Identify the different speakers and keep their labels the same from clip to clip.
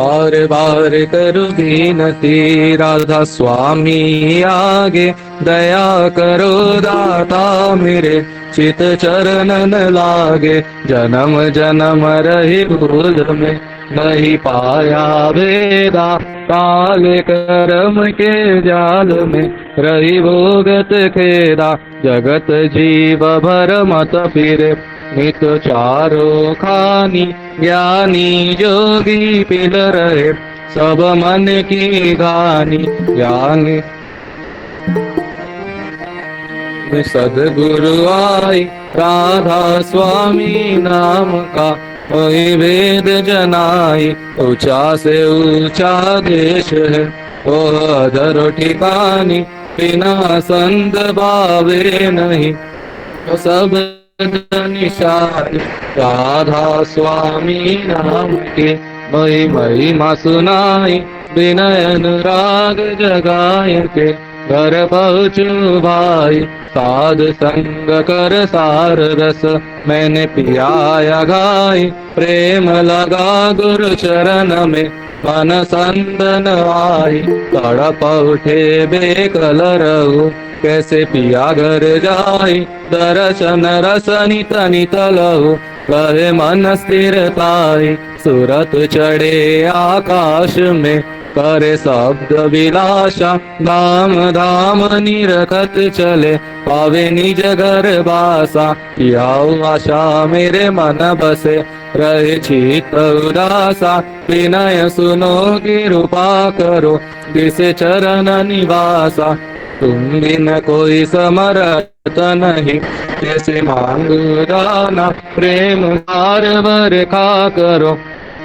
Speaker 1: बार बार करो विनती राधा स्वामी आगे, दया करो दाता मेरे चित चरणन लागे। जन्म जन्म रही भूल में नहीं पाया भेदा, काले कर्म के जाल में रही भोगत खेदा। जगत जीव भर मत फिरे नित चारो खानी, ज्ञानी जोगी पिल रहे सब मन की गानी। ज्ञानी सदगुरु आई राधा स्वामी नाम का, वही वेद जनाई। ऊंचा से ऊंचा देश है वो अधर ठिकानी, बिना संत भावे नहीं तो सब निशान। राधा स्वामी नाम के मई महिमा सुनाई, विनय अनुराग जगाए के घर पहुँचू भाई। साध संग कर सार रस मैंने पियाया गाई, प्रेम लगा गुरु चरण में मन संदन आई। तड़प उठे बेकल रहू कैसे पिया घर जाई, दर्शन रस नित नित लहू कहे मन स्थिरताई। सूरत चढ़े आकाश में करे शब्द विलासा, धाम धाम निरखत चले पावे निज घर बासा। याऊ आशा मेरे मन बसे रहे चित उदासा, विनय सुनो कृपा करो जिसे चरण निवासा। तुम बिन कोई समर्थ नहीं जैसे मांगू दाना, प्रेम हार भर खा करो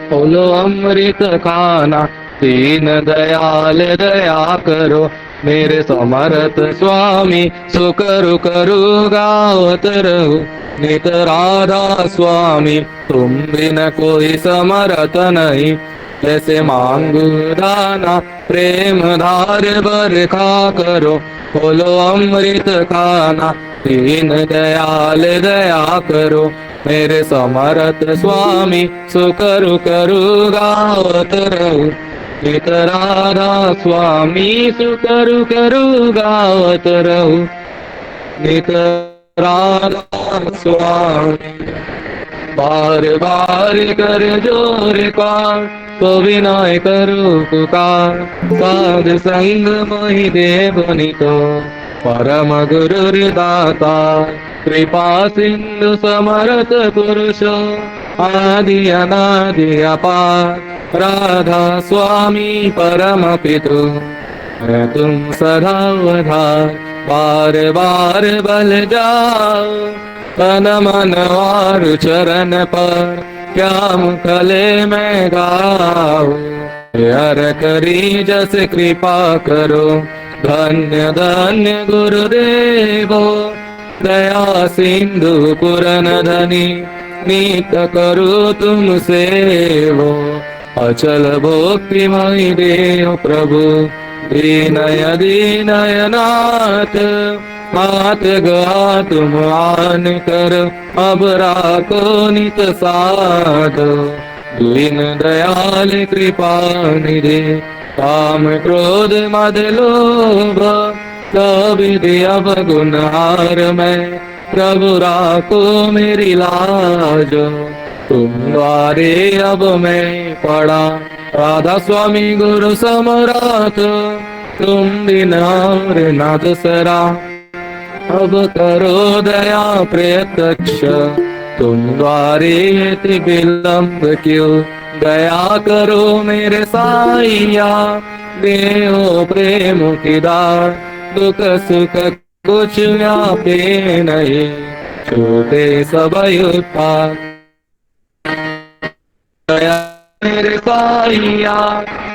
Speaker 1: बोलो अमृत खाना। दीन दयाल दया करो मेरे समर्थ स्वामी, सुकरु करु गावत रहूं नित राधा स्वामी। तुम बिन कोई समर्थ नहीं जैसे मांगू दाना, प्रेम धार बरखा करो बोलो अमृत खाना। दीन दयाल दया करो मेरे समर्थ स्वामी, सुकरु करु गावत रहूं नित राधा स्वामी। सुकरु करु गावत रहूं नित राधा स्वामी। बार बार कर जोर कार तो विनय करो पुकार, साध संग मोहि देव नितो परम गुरु दाता। कृपा सिंधु समर्थ पुरुषो आदि अनादि अपार, राधा स्वामी परम पितु मैं तुम सदा उधार। बार बार बल जाओ तन मन वारु चरण पर, क्या मुखले मैं गाऊं हर करी जस कृपा करो। धन्य धन्य गुरुदेवो दया सिंधु पुरन धनी, नीत करो तुम सेवो अचल भक्ति मई देव प्रभु। दीनय दीनय नाथ मात गा तुम आन कर, अब राखो नित साध। दीन दयाल कृपा निधि काम क्रोध मद लोभ, विधि अब गुनहार मैं प्रभु राखो मेरी लाज। तुम द्वारे अब मैं पड़ा राधा स्वामी गुरु समराथ, तुम बिना न दूसरा अब करो दया प्रत्यक्ष। तुम द्वारे विलंब क्यों दया करो मेरे साईया। देहो प्रेम की दार दुख सुख कुछ व्यापे नहीं, छूटे सब उत्पाद दया मेरे साईया।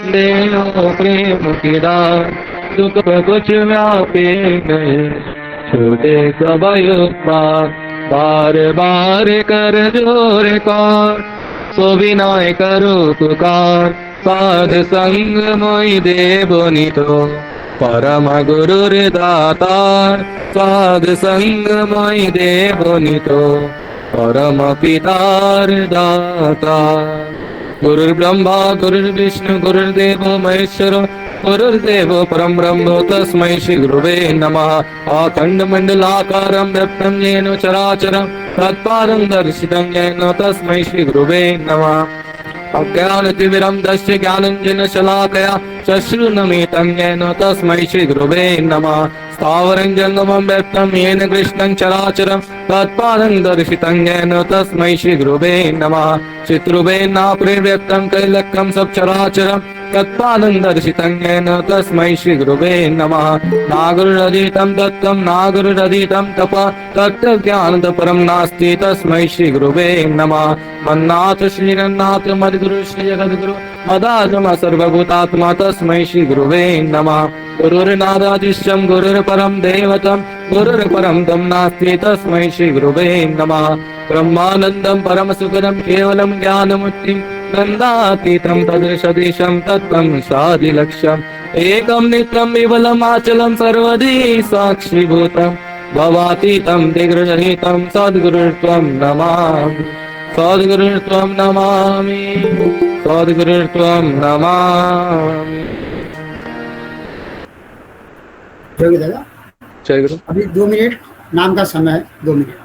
Speaker 1: देहो प्रेम की दार दुख कुछ व्यापे नहीं, छूटे सब उत्पाद। बार बार कर जोर कार सो विनय करो पुकार, साध संग मोहि देव नितो परम गुरु दातार। साध संग मोहि देव नितो परम पितार दातार। गुरुर्ब्रह्मा गुरुर्विष्णु गुरुर्देवो महेश्वर गुरुर्देवो परं ब्रह्म तस्मै श्री गुरुवे नमः। अखण्डमण्डलाकारं व्याप्तं येन चराचरं तत्पादं दर्शितं येन तस्मै श्री गुरुवे नमः। अज्ञानतिमिरन्धस्य ज्ञानाञ्जनशलाकया चक्षुरुन्मीलितं येन तस्मै श्रीगुरुवे नमः। स्थावरं जङ्गमं व्यक्तं येन कृष्णं चराचरं तत्पादं दर्शितं येन तस्मै श्रीगुरुवे नमः। चित्रुवेन परिव्यक्तं कैलक्ष्यं सचराचरं तत्पादं दर्शितं येन तस्मै श्रीगुरुवे नमः। नागुरुरधीतं दत्तं नागुरुरधीतं तपः तत्त्वज्ञानतपरं नास्ति तस्मै श्रीगुरुवे नमः। मन्नाथ श्रीरन्नाथ मद्गुरु श्री जगद्गुरु मदात्मा सर्वभूतात्मा तस्मै श्री गुरुवे नमः। गुरुर्नादादिश्यं गुरुर्परं दैवतं गुरुर्परं तम नास्ति तस्मै श्री गुरुवे नमः। ब्रह्मानन्दं परमसुखदं केवलं ज्ञानमुक्तिं नन्दातीतं तदृशदीशं तत्त्वं साधिलक्ष्यम् एकं नित्यं विमलमाचलं सर्वधी साक्षीभूतं भवातीतं दिग्रजनितं सद्गुरुत्वं नमामि सद्गुरुत्वं नमामि सद्गुरुत्वं नमामि।
Speaker 2: दादा
Speaker 1: जय गुरु।
Speaker 2: अभी 2 मिनट नाम का समय है, 2 मिनट।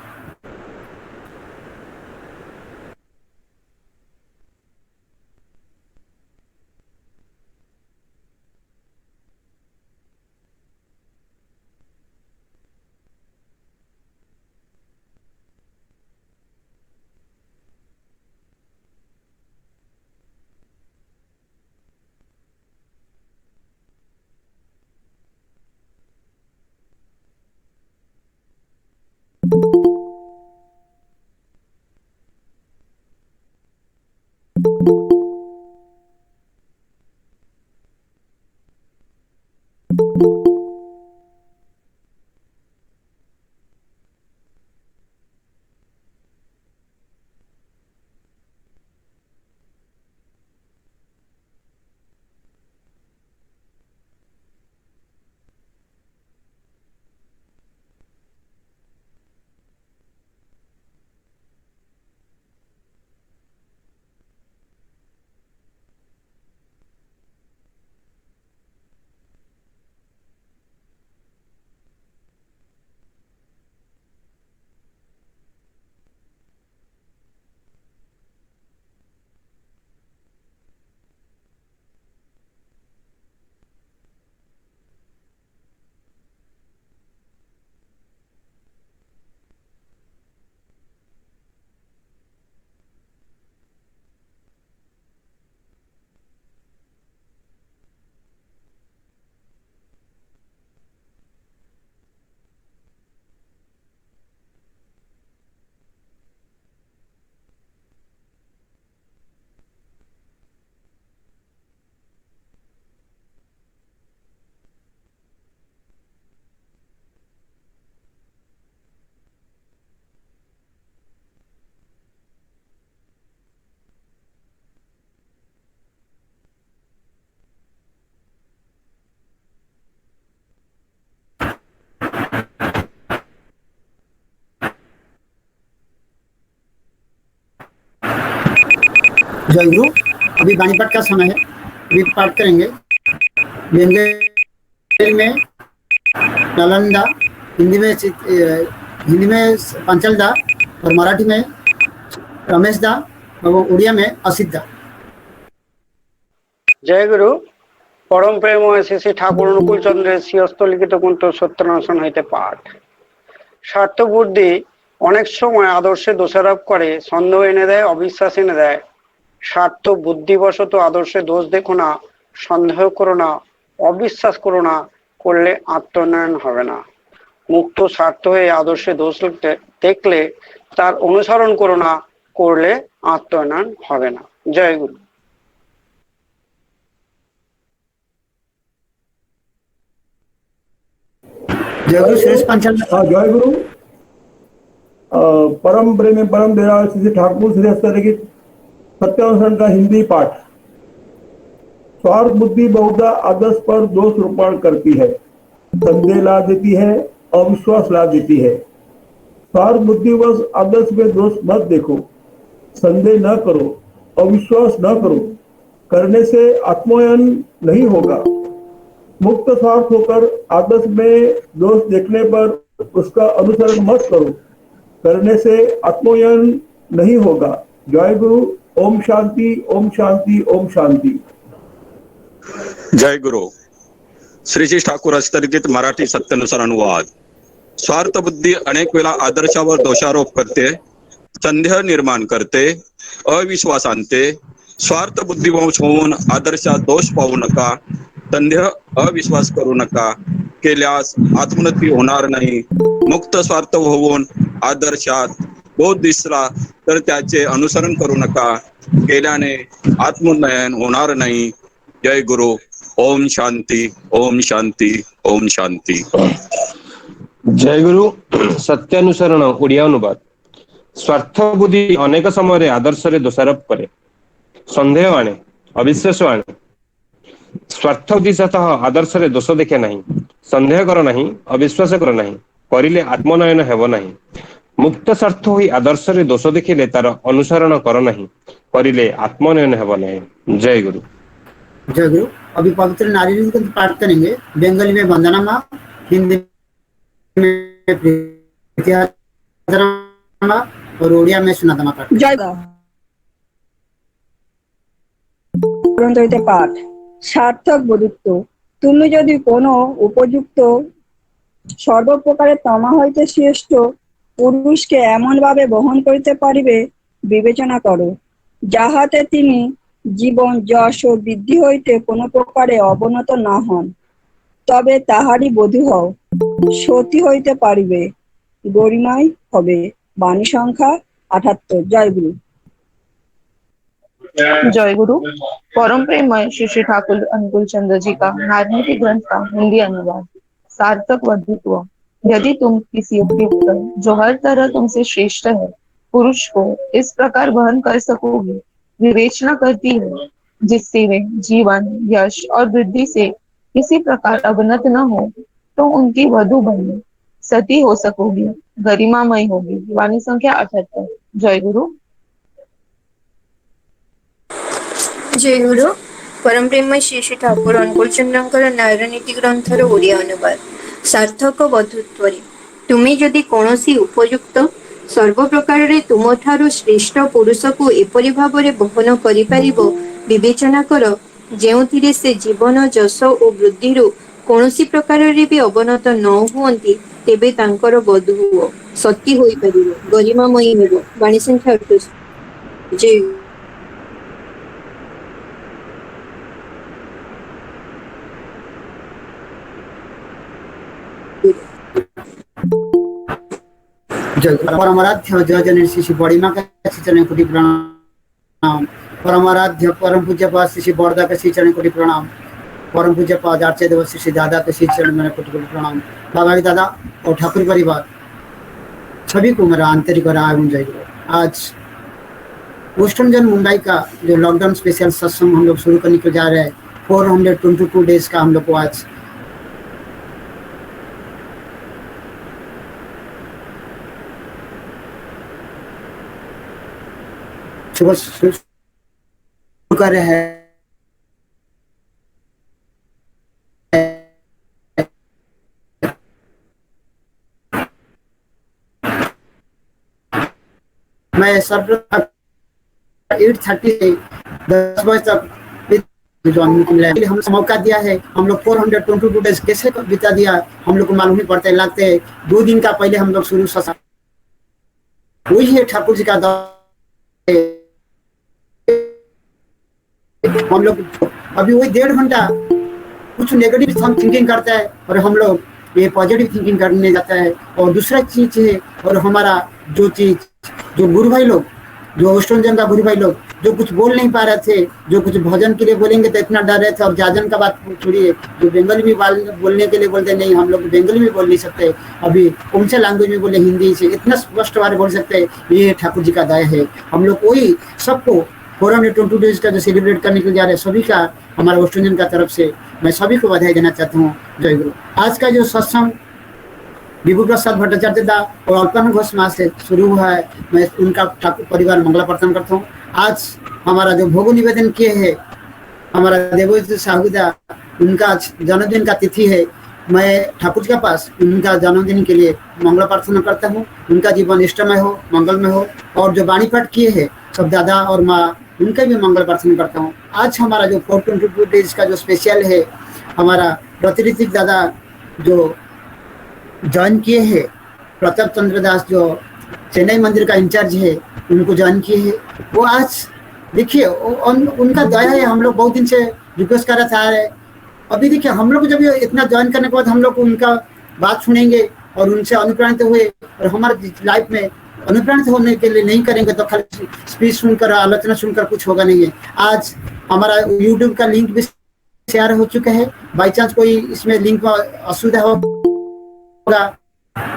Speaker 2: जय गुरु। अभी वाणी पाठ का समय है, अभी पाठ करेंगे। बेंगली में नालंदा, हिंदी में पंचल दा और मराठी में रमेश दा और उड़िया में असित दा।
Speaker 3: जय गुरु। परम प्रेम श्री श्री ठाकुर अनुकूल चंद्रेर श्रीहस्तलिखित ग्रंथ सत्यनारायण हইতে पाठ। স্বার্থ বুদ্ধি অনেক সময় আদর্শে দোষারোপ করে, সন্দেহ এনে দেয়, অবিশ্বাস এনে দেয়। স্বার্থ বুদ্ধিবশত আদর্শে দোষ দেখো না, সন্দেহ করো না, অবিশ্বাস করো না, করলে আত্মোন্নয়ন হবে না। মুক্ত স্বার্থ হয়ে আদর্শে দোষ দেখলে তার অনুসরণ করো না, করলে আত্মোন্নয়ন হবে না। জয় গুরু।
Speaker 2: जय गुरु। सुरेश पंचल।
Speaker 4: जय गुरु। परम प्रेमी परम दयाल श्री ठाकुर श्री हस्तलिखित सत्यानुसरण का हिंदी पाठ। स्वार्थ बुद्धि बहुधा आदर्श पर दोष रोपण करती है, संदेह ला देती है, अविश्वास ला देती है। स्वार्थ बुद्धिवश आदर्श में दोष मत देखो, संदेह न करो, अविश्वास न करो, करने से आत्मोयन नहीं होगा। मुक्त स्वार्थ होकर आदर्श में दोष देखने पर उसका अनुसरण मत करो, करने से आत्मोयन नहीं होगा। जय गुरु। ओम शांति, ओम शांति, ओम शांति।
Speaker 5: जय गुरु। श्रीजी ठाकूर हस्तलिखित मराठी सत्यानुसार अनुवाद। स्वार्थ बुद्धी अनेक वेळा आदर्शावर दोषारोप करते, संदेह निर्माण करते, अविश्वास आणते। स्वार्थ बुद्धिवंश होऊन आदर्शात दोष पाहू नका, संदेह अविश्वास करू नका, केल्यास आत्मोन्नती होणार नाही। मुक्त स्वार्थ होऊन आदर्शात दोष दिसला तर त्याचे अनुसरण करू नका, केल्याने आत्मोन्नयन होणार नाही। जय गुरु। ओम शांती, ओम शांती, ओम शांती।
Speaker 6: जय गुरु। सत्यानुसरण ओडिया अनुवाद। स्वार्थ बुद्धि अनेक समय आदर्श दोषारोप करे, संदेह आने, अविश्वास आने। स्वार्थ बुद्धि सतः आदर्श दोष देखे नहीं, संदेह कर नहीं, अविश्वास कर नहीं, करिले आत्मनयन हेब नहीं। मुक्त स्वार्थ होई आदर्श दोष देखिले तार अनुसरण कर नहीं, करिले आत्मनयन हेब नहीं। जय गुरु।
Speaker 2: जय गुरु। अभी पवित्र नारी को पाठ करेंगे। बंगाली में वंदना माँ, हिंदी में प्रीतिया माँ और उड़िया में सुनाता माँ पाठ।
Speaker 7: जय पाठ। सार्थक বন্ধুত্ব। তুমি যদি কোনো উপযুক্ত সর্বপ্রকারে তমা হইতে শ্রেষ্ঠ পুরুষকে এমন ভাবে বহন করিতে পারিবে বিবেচনা করো, যাহাতে তিনি জীবন যশ ও বৃদ্ধি হইতে কোনো প্রকারে অবনত না হন, তবে তাহারই বধূ হও, সতী হইতে পারিবে, গরিমায় হবে। বাণী সংখ্যা ৭৮। জয় গুরু।
Speaker 8: जय गुरु। परम प्रेममय श्री श्री ठाकुर अनुकूल चंद्र जी का राजनीतिक ग्रंथ का हिंदी अनुवाद। सार्थक बंधुत्व। यदि तुम किसी उपयुक्त जो हर तरह तुमसे श्रेष्ठ है पुरुष को इस प्रकार वहन कर सकोगे, विवेचना करती है जिससे वे जीवन यश और वृद्धि से किसी प्रकार अवनत न हो, तो उनकी वधु बनने सती हो सकोगी, गरिमामय होगी। वाणी संख्या ৭৮। जय गुरु।
Speaker 9: जय गुरु। परम प्रेममय श्री श्री ठाकुर अनुकूल चंद्रଙ୍କର ନାରୀନୀତି ଗ୍ରନ୍ଥର ଓଡ଼ିଆ ଅନୁବାଦ। ସାର୍ଥକ ବନ୍ଧୁତ୍ୱରେ ତୁମେ ଯଦି କୌଣସି ଉପଯୁକ୍ତ ସର୍ବପ୍ରକାରରେ ତୁମଠାରୁ ଶ୍ରେଷ୍ଠ ପୁରୁଷକୁ ଏପରି ଭାବରେ ବହନ କରିପାରିବ, ବିବେଚନା କର ଯେଉଁଥିରେ ସେ ଜୀବନ ଯଶ ଓ ବୃଦ୍ଧିରୁ କୌଣସି ପ୍ରକାରରେ ବି ଅବନତ ନ ହୁଅନ୍ତି, ତେବେ ତାଙ୍କର ବଧୂ ହୁଅ, ସତୀ ହୋଇପାରିବ, गरिमामयୀ ହେବ। ବାଣୀ ସଂଖ୍ୟା ୨୮। ଜୟ
Speaker 2: परमाराध्य जय जन श्री श्री बड़ी माँ का श्री चरण कोटि प्रणाम। परमाराध्य परम पूज्य पाद श्री श्री बड़दा का श्री चरण कोटि प्रणाम। परम पूज्य पाद आचार्य देव श्री श्री दादा के श्री चरण में कोटि कोटि प्रणाम। बाबा के दादा और ठाकुर परिवार सभी को मेरा आंतरिक और आगम जय गुरु। आज वेस्टर्न मुंबई का जो लॉकडाउन स्पेशल सत्संग हम लोग शुरू करने को जा रहे हैं, 422 डेज का हम लोग को आज सुबह शुरू कर रहे हैं। मैं सब 8:30 से 10 बजे तक जो हम मौका दिया है, हम लोग 422 डेज कैसे बिता दिया हम लोग को मालूम ही पड़ता है। लगते है 2 दिन का पहले हम लोग शुरू वही है ठाकुर जी का हम लोग अभी वही 1.5 घंटा कुछ नेगेटिव थिंकिंग करता है और हम लोग ये पॉजिटिव थिंकिंग करने जाता है। और दूसरा चीज है, और हमारा जो चीज जो गुरु भाई लोग, जो वेस्टर्न का गुरु भाई लोग जो कुछ बोल नहीं पा रहे थे, जो कुछ भजन के लिए बोलेंगे तो इतना डर रहे थे, और जाजन का बात छोड़िए, जो बंगाली में बोलने के लिए बोलते नहीं, हम लोग बंगाली में बोल नहीं सकते, अभी कौन से लैंग्वेज में बोले, हिंदी से इतना स्पष्ट बात बोल सकते हैं। ये ठाकुर जी का दया है। हम लोग वही सबको 422 डेज का जो सेलिब्रेट करने के लिए जा रहे हैं, सभी का हमारा वेस्टर्न का तरफ से मैं सभी को बधाई देना चाहता हूँ। जय गुरु। आज का जो सत्संग विभू प्रसाद भट्टाचार्य दा और अल्पना घोष माँ से शुरू हुआ है, मैं उनका ठाकुर परिवार मंगला प्रार्थना करता हूँ। आज हमारा जो भोग निवेदन किए हैं, हमारा देवोत्तम साहूदा, उनका जन्मदिन का तिथि है। मैं ठाकुर जी के पास उनका जन्मदिन के लिए मंगल प्रार्थना करता हूँ, उनका जीवन इष्टमय हो, मंगलमय हो। और जो वाणी पाठ किए हैं सब दादा और माँ, उनका भी मंगल प्रार्थना करता हूँ। आज हमारा जो 422 डेज का जो स्पेशल है, हमारा प्रतिनिधि दादा जो ज्वाइन किए हैं, प्रताप चंद्र दास जो चेन्नई मंदिर का इंचार्ज है, उनको ज्वाइन किए हैं। वो आज देखिए उनका दया है। हम लोग बहुत दिन से रिक्वेस्ट कर रहे थे। अभी देखिए हम लोग जब इतना ज्वाइन करने के बाद हम लोग उनका बात सुनेंगे और उनसे अनुप्राणित हुए, और हमारे लाइफ में अनुप्राणित होने के लिए नहीं करेंगे तो खाली स्पीच सुनकर, आलोचना सुनकर कुछ होगा नहीं है। आज हमारा यूट्यूब का लिंक भी शेयर हो चुका है। बाई चांस कोई इसमें लिंक में असुविधा होगा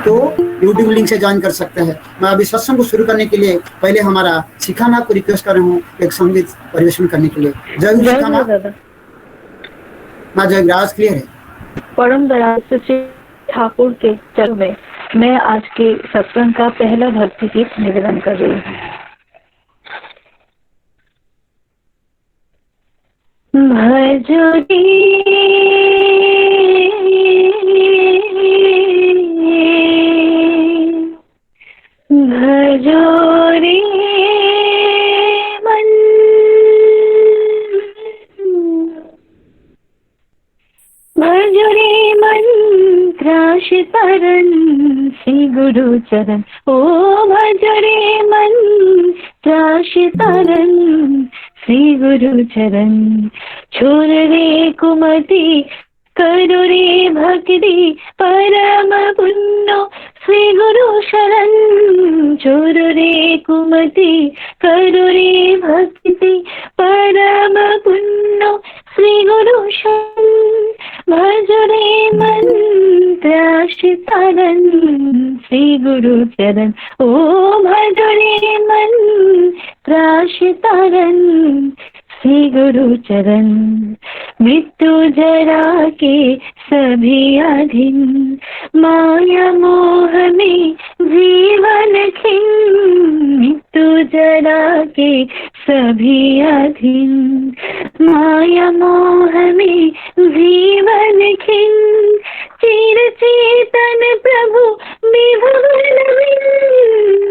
Speaker 2: तो यूट्यूब लिंक से ज्वाइन कर सकते हैं। मैं अभी सत्संग को शुरू करने के लिए पहले हमारा शिखा माँ को रिक्वेस्ट कर रहा हूँ एक संगीत परिवेशन करने के लिए। जय शिखा माँ। माँ जय, आवाज क्लियर है?
Speaker 10: परम दयाल श्री ठाकुर के चरण में मैं आज के सत्संग का पहला भक्ति गीत निवेदन कर रही हूँ। भजोरी भजोरी मन, भजोरी मन त्राश तरन श्री गुरु चरण। ओ भजोरी मन त्राश तरन श्री गुरु चरण। छोड़ रे कुमति करो रे भक्ति परम पुण्य श्री गुरु शरण। छोड़ रे कुमति करो रे भक्ति परम पुण्य श्री गुरु शरण। भज रे मंत्र आश्रितारन श्री गुरु चरण। ओ भज रे मंत्र आश्रितारन श्री गुरु चरण। मृत्यु जरा के सभी अधीन, माया मोह में जीवन खिन। मृत्यु जरा के सभी अधीन, माया मोह में जीवन खिन। चिर चेतन प्रभु विभवन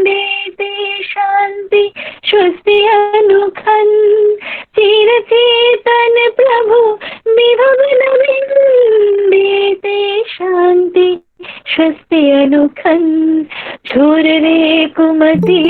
Speaker 10: देते शांति स्वस्ति अनुखन। चिर चेतन प्रभु विभवन देते शांति स्वस्ति अनुखन। छोड़ रे कुमति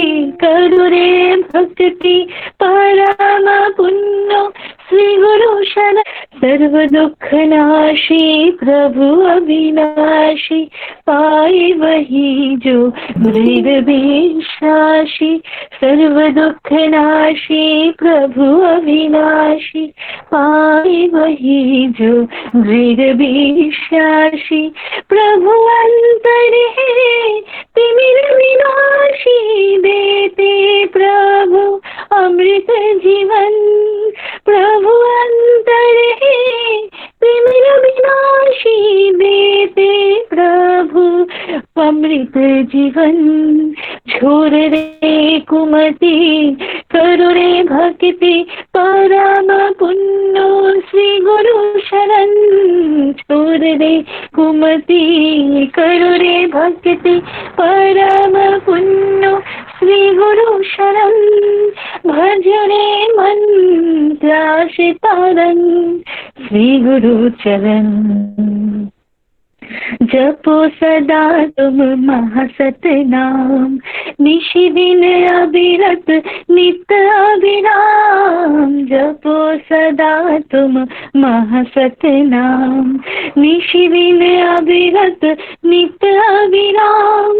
Speaker 10: करो रे भक्ति परम पुण्य श्री गुरु शरण। सर्व दुख नाशी प्रभु अविनाशी, पाए वही जो मृद विश्वासी। सर्व दुख नाशी प्रभु अविनाशी, पाए वही जो मृद विश्वासी। प्रभु अंतर है तिमिर विनाशी, देते प्रभु अमृत जीवन। प्रभु अंतर है तिमिर विनाशी, देते प्रभु अमृत जीवन। छोड़ रे कुमति करो रे भक्ति परम पुण्य श्री गुरु शरण। छोड़ रे कुमति करो रे भक्ति परम पुण्य श्री गुरु शरण। भज रे मंत्र आश्रितारन श्री गुरु चरण। जपो सदा तुम महासत नाम, निशि दिन अविरत नित्य अविराम। जपो सदा तुम महासत नाम, निशि दिन अविरत नित्य अविराम।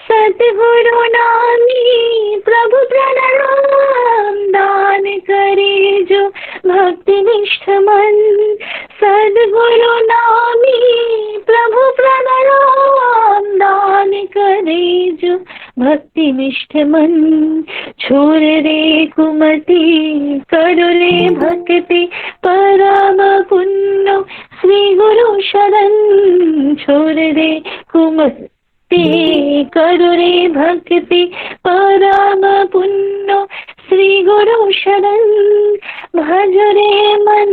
Speaker 10: सतगुरु नामी प्रभु प्रणाम, दान करे जो भक्ति निष्ठ मन। सदगुरु नामी प्रभु प्रणाम, दान करे जो भक्ति निष्ठ मन। छोड़ रे कुमति करो रे भक्ति परम पुण्य श्री गुरु शरण। छोड़ रे कुमति करो रे भक्ति परम पुण्य श्री गुरु शरण भज रे मन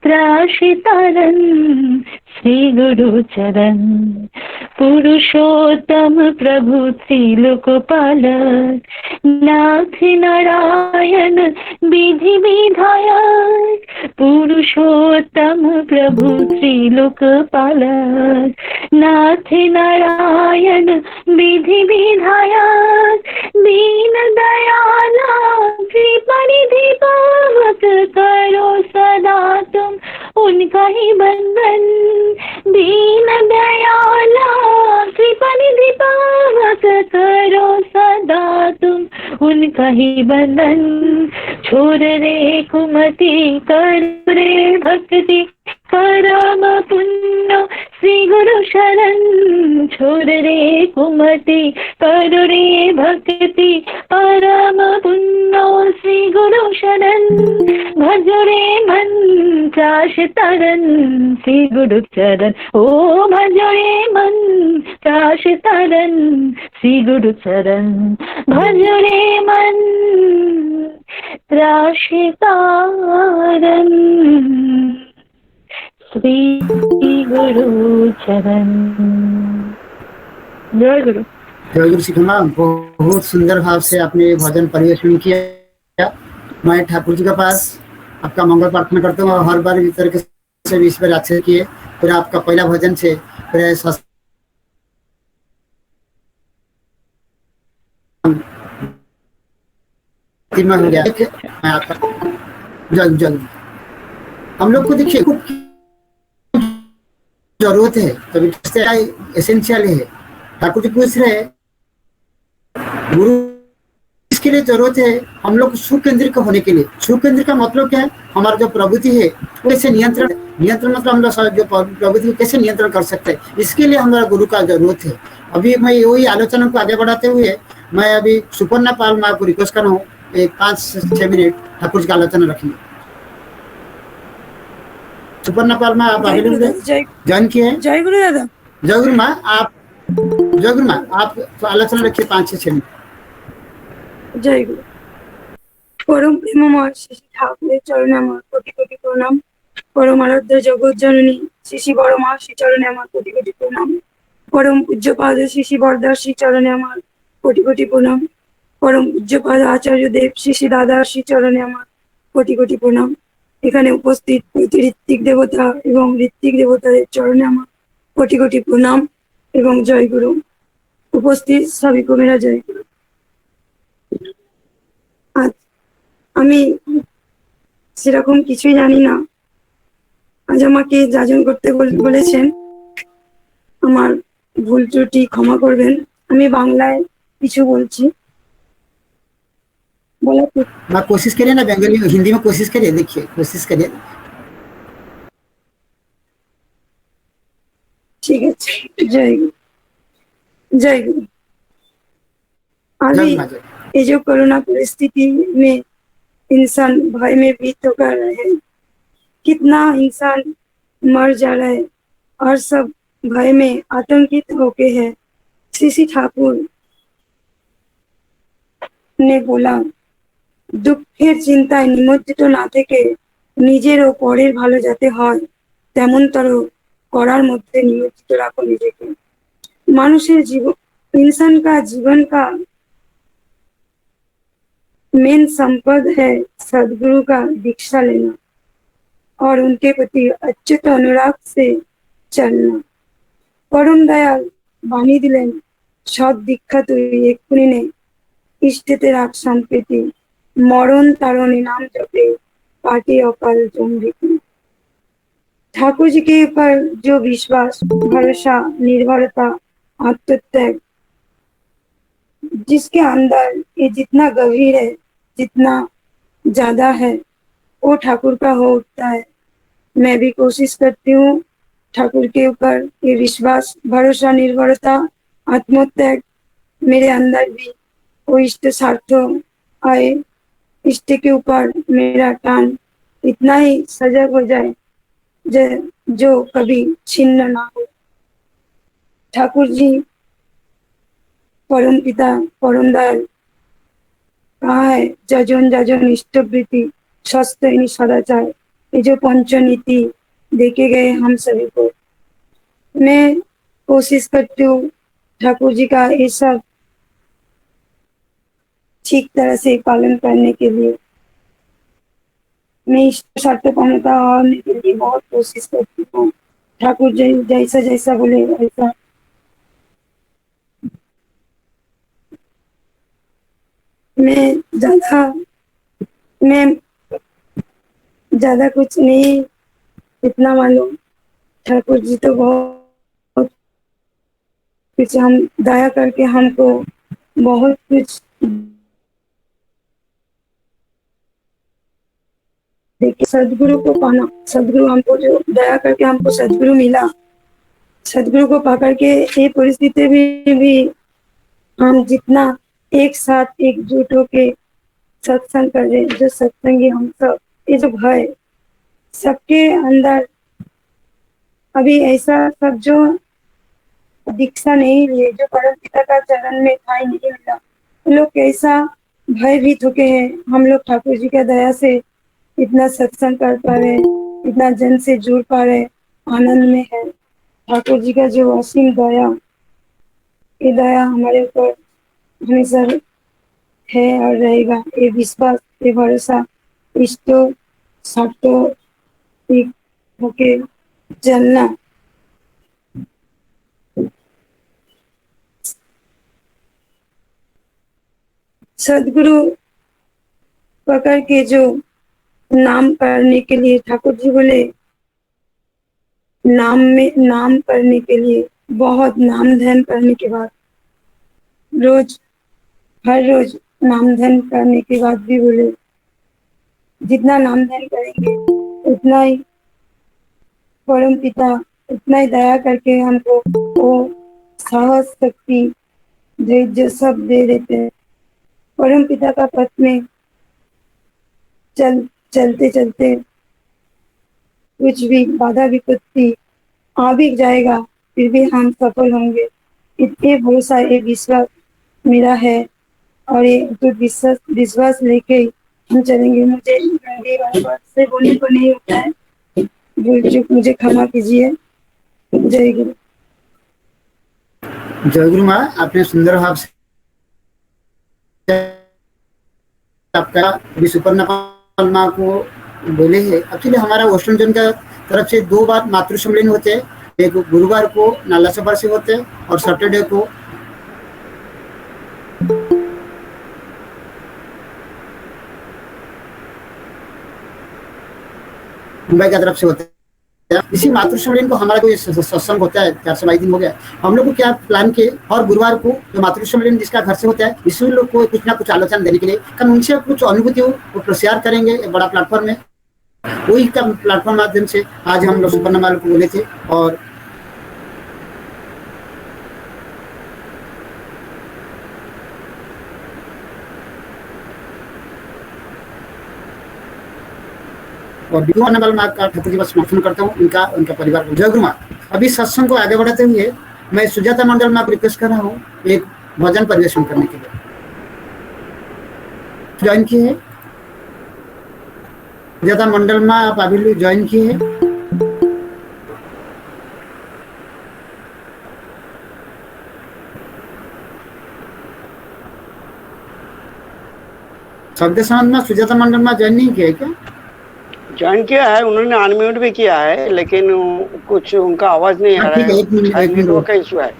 Speaker 10: त्रासितारन श्री गुरु चरण पुरुषोत्तम प्रभु त्रिलोकपालक नाथ नारायण विधि विधायक पुरुषोत्तम प्रभु त्रिलोकपालक नाथ नारायण विधि विधायक दीन दयाला कृपानिधि पावक करो सदा तुम उनका ही बंधन दीन दयाला कृपानिधि पावक करो सदा तुम उनका ही बंधन छोड़ रे कुमति कर रे भक्ति परम पुण्य श्री गुरु शरण छोड़ रे कुमति कर रे भक्ति परम पुण्य श्री गुरु शरण भज रे मन त्रास तरन श्री गुरु चरण ओ भज रे मन त्रास तरन श्री गुरु चरण भज रे मन त्रास तरन श्री गुरु चरण। जय गुरु।
Speaker 2: जय गुरु सिखमा, बहुत सुंदर भाव से आपने भजन परिवेशन किया। मैं ठाकुर जी के पास आपका मंगल प्रार्थना करता हूँ। हर बार इस तरीके से भी इस पर अच्छे किए। फिर आपका पहला भजन से फिर हो गया। मैं आपका जल्द हम लोग को देखिए जरूरत है, तभी एसेंशियल है। ठाकुर जी पूछ रहे गुरु इसके लिए जरूरत है हम लोग सुकेंद्रित होने के लिए। सुकेंद्रित का मतलब क्या है? हमारा जो प्रवृत्ति है वो कैसे नियंत्रण मतलब हम लोग जो प्रवृत्ति को कैसे नियंत्रण कर सकते हैं, इसके लिए हमारा गुरु का जरूरत है। अभी मैं वही आलोचना को आगे बढ़ाते हुए मैं अभी सुपर्णा पाल माँ को रिक्वेस्ट कर रहा हूँ 5-6 मिनट ठाकुर जी का आलोचना रखेंगे। सुपर्णा पाल माँ आप अवेलेबल है? ज्वाइन किए हैं?
Speaker 11: जय गुरु दादा।
Speaker 2: जय गुरु माँ आप आलोचना रखिए 5-6 मिनट।
Speaker 11: जय गुरु। परम प्रेममय श्री ठाकुरेर चरणे আমার কোটি কোটি প্রণাম। পরম আরাধ্য জগৎ জননী শ্রী শ্রী বড় মা শ্রী চরণে আমার কোটি কোটি প্রণাম। পরম পূজ্যপাদ শ্রী শ্রী বরদাস শ্রী চরণে আমার কোটি কোটি প্রণাম। পরম পূজ্যপাদ আচার্য দেব শ্রী শ্রী দাদা শ্রী চরণে আমার কোটি কোটি প্রণাম। এখানে উপস্থিত ঋত্বিক দেবতা এবং ঋত্বিক দেবতাদের চরণে আমার কোটি কোটি প্রণাম এবং জয় গুরু। উপস্থিত সবই को मेरा জয় গুরু। আজ আমি সেরকম কিছুই জানি না। আজ আমাকে যাজন করতে বলেছেন, আমার ভুল ত্রুটি ক্ষমা করবেন। আমি বাংলায় কিছু বলছি।
Speaker 2: मैं कोशिश करिए ना, बंगाली हिंदी में कोशिश करिए, देखिए कोशिश करिए।
Speaker 11: ठीक है, जय गुरु। जय गुरु। अभी ये जो कोरोना परिस्थिति में इंसान भय में बीत कर रहे हैं, कितना इंसान मर जा रहा है और सब भय में आतंकित होके है। श्री ठाकुर ने बोला দুঃখের চিন্তায় নিমজ্জিত না থেকে নিজের ও পরের ভালো যাতে হয় তেমনতর করার মধ্যে নিমজ্জিত রাখো নিজেকে। মানুষের জীবন, इंसान का जीवन का मेन संपद है सदगुरु का दीक्षा लेना और उनके प्रति अच्युत अनुराग से चलना। परम दयाल बाणी दिलेन सद दीक्षा तुई एक्षुनी ने इष्टेते राख सम्प्रीति मरण तारणी नाम जपे पाटी अकाल चंद्रिका। ठाकुर जी के ऊपर जो विश्वास, भरोसा, निर्भरता, आत्मत्याग जिसके अंदर ये जितना गंभीर है, जितना ज्यादा है, वो ठाकुर का हो उठता है। मैं भी कोशिश करती हूँ ठाकुर के ऊपर ये विश्वास, भरोसा, निर्भरता, आत्मत्याग मेरे अंदर भी वो इष्ट सार्थ आए। इष्ट के ऊपर मेरा टान इतना ही सजग हो जाए जो कभी छिन्न ना हो। ठाकुर जी परम पिता, परम दयाल कहा है যজন যজন इष्टवृत्ति स्वस्थ यानी सदाचार, ये जो पंचनीति देखे गए हम सभी को, मैं कोशिश करती हूँ ठाकुर जी का ये सब ठीक तरह से पालन करने के लिए। मैं इष्ट स्वार्थपूर्णता होने के लिए बहुत कोशिश करती हूँ। ठाकुर जी जैसा जैसा बोले वैसा मैं ज्यादा कुछ नहीं इतना मालूम। ठाकुर जी तो बहुत कुछ हम दया करके हमको बहुत कुछ देखिए, सदगुरु को पाना, सदगुरु हमको जो दया करके हमको सदगुरु मिला, सदगुरु को पकड़ के ये परिस्थिति भी हम जितना एक साथ एकजुट होके सत्संग कर रहे, जो सत्संगी हम सब, ये जो भय सबके अंदर अभी ऐसा सब जो दीक्षा नहीं लिए, जो परम पिता का चरण में ठाई नहीं मिला, लोग कैसा भयभीत होके हैं। हम लोग ठाकुर जी की दया से इतना सत्संग कर पा रहे, इतना जन से जुड़ पा रहे, आनंद में है। ठाकुर जी का जो असीम दया, ये दया हमारे ऊपर हमेशा है और रहेगा। ये विश्वास, ये भरोसा, इष्टो साटो एक होके चलना। सदगुरु पकड़ के जो नाम करने के लिए, ठाकुर जी बोले नाम करने के लिए, बहुत नाम ध्यान करने के बाद, हर रोज नाम ध्यान करने के बाद भी बोले जितना नाम ध्यान करेंगे उतना ही परम पिता उतना ही दया करके हमको वो साहस, शक्ति, धैर्य सब दे देते हैं। परम पिता का पथ में चलते चलते कुछ भी बाधा विपत्ति आ भी जाएगा, फिर भी हम सफल होंगे। इतने भरोसा, ये विश्वास मेरा है और ये तो विश्वास लेके हम चलेंगे। मुझे हिंदी भाषा से बोलने को नहीं होता है, भूल चूक मुझे क्षमा कीजिए। जय गुरु।
Speaker 2: जय गुरु माँ, आपने सुंदर भाव से आपका विश्वपर्णा माँ को बोले हैं। एक्चुअली हमारा वेस्टर्न जोन का तरफ से 2 बार मातृ सम्मेलन होते हैं, एक गुरुवार को नाला सभा से होते हैं और सैटरडे को मुंबई की तरफ से होते हैं। इसी मातृ सम्मेलन को हमारा जो सत्संग होता है 422 दिन हो गया, हम लोग को क्या प्लान किए, और गुरुवार को जो मातृ सम्मेलन जिसका घर से होता है, इसी लोग को कुछ ना कुछ आलोचना देने के लिए, कारण उनसे कुछ अनुभूति वो प्रसार करेंगे। एक बड़ा प्लेटफॉर्म है, वही का प्लेटफॉर्म माध्यम से आज हम लोग सुपर्णा माल को बोले थे। और माँ का ठाकुर जी का समर्थन करता हूँ, उनका परिवार को। जय गुरु माँ। अभी सत्संग को आगे बढ़ाते हुए मैं सुजाता मंडल माँ को रिक्वेस्ट कर रहा हूँ एक भजन परिवेशन करने के लिए। ज्वाइन किए है सुजाता मंडल माँ, आप अभी ज्वाइन किए हैं। शब्द समाज में सुजाता मंडल माँ ज्वाइन नहीं किया है क्या?
Speaker 3: ज्वाइन किया है, उन्होंने अनम्यूट भी किया है, लेकिन कुछ उनका आवाज नहीं आ रहा है, नेटवर्क का इशू है।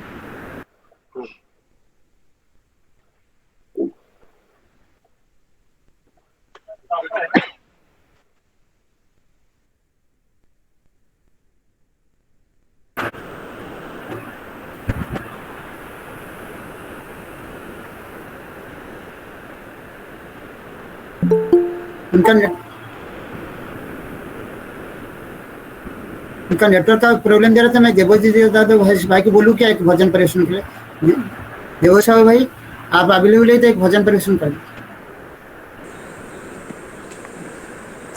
Speaker 2: उनका नेटवर्क का प्रॉब्लम दे रहा था। मैं देवोज जी दादा भाई को बोलूँ क्या एक भजन परिवेशन के लिए? देवोज साहब भाई, आप अवेलेबल है तो एक भजन परिवेशन कर।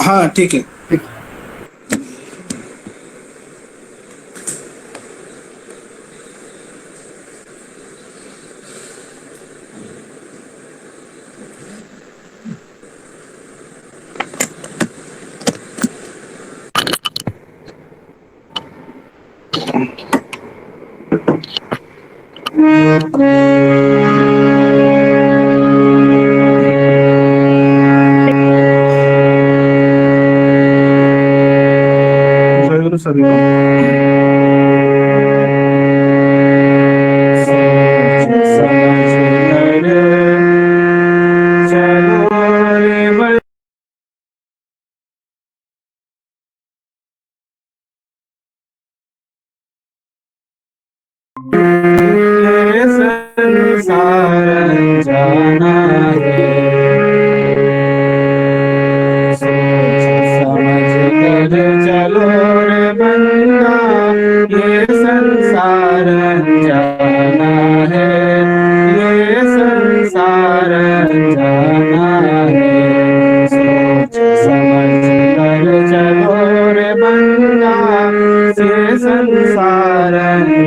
Speaker 12: हाँ ठीक है। जय गुरु सभी को।
Speaker 1: संसार जाना है, सोच समझ कर चलो रे बंदा, ये संसार जाना है, ये संसार जाना है। सोच समझ कर चलो रे बंदा, ये संसार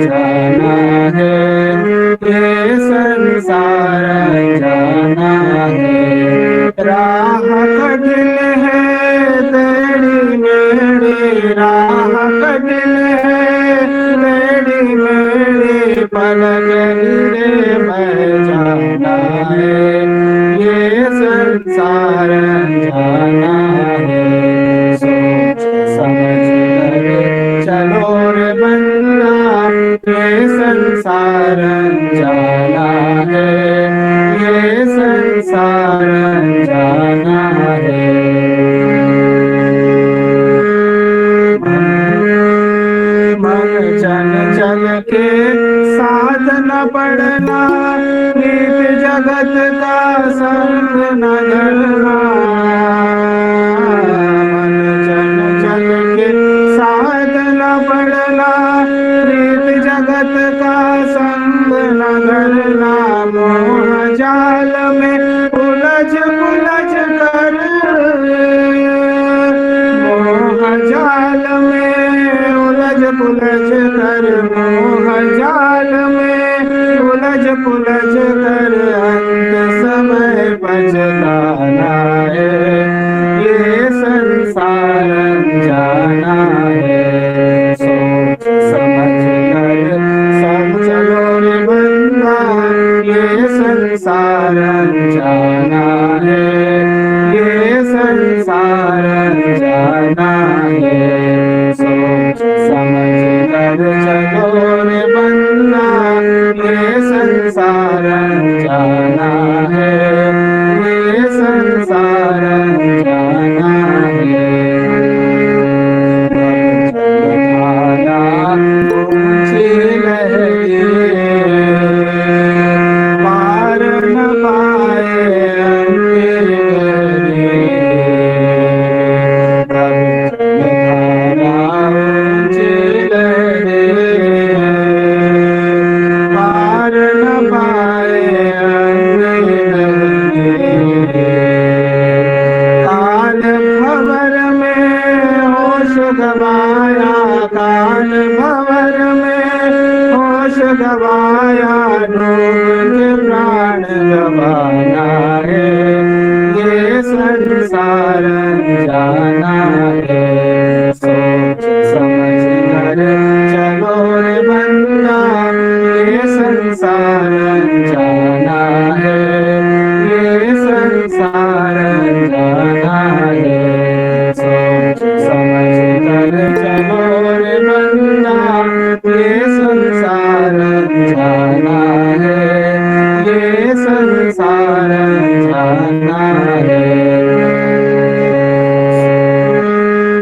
Speaker 1: जाना है, ये संसार जाना है। राह कठिन है तेरी मेरी, राह कठिन है तेरी मेरी, पलक गिरे मैं जाना है, ये संसार जाना है। सोच समझ कर चलो रे बंदा, ये संसार जाना है, ये संसार जाना है। मन चल चल के साथ न पड़ना, नीत जगत का संग न धरना। मन चल चल के साथ न पड़ना, नीत जगत का संग न धरना। मोह जाल में उलझ पुलझ कर, मोह जाल में उलझ पुलझ कर, मोह जाल में उलझ पुलझ कर, अंत समय पछताना है, ये संसार जाना है। सोच समझ कर सब चलो रे बंदा, ये संसार जाना है, ये संसार जाना है। सोच समझ कर चलो रे बंदा, ये संसार जाना है, ये संसार जाना है। धारा ऊंची लहरी, पार न पाए अंधेरे। धारा ऊंची लहरी, पार न पाए अंधेरे। काल भंवर में होश गवाया, काल भंवर में होश गवाया, डूब के प्राण गवाना है, ये संसार जाना है। सोच समझ कर चलो रे बंदा, ये संसार जाना है, ये संसार जाना है। सोच समझ कर चलो रे बंदा, ये संसार जाना है, ये संसार जाना है।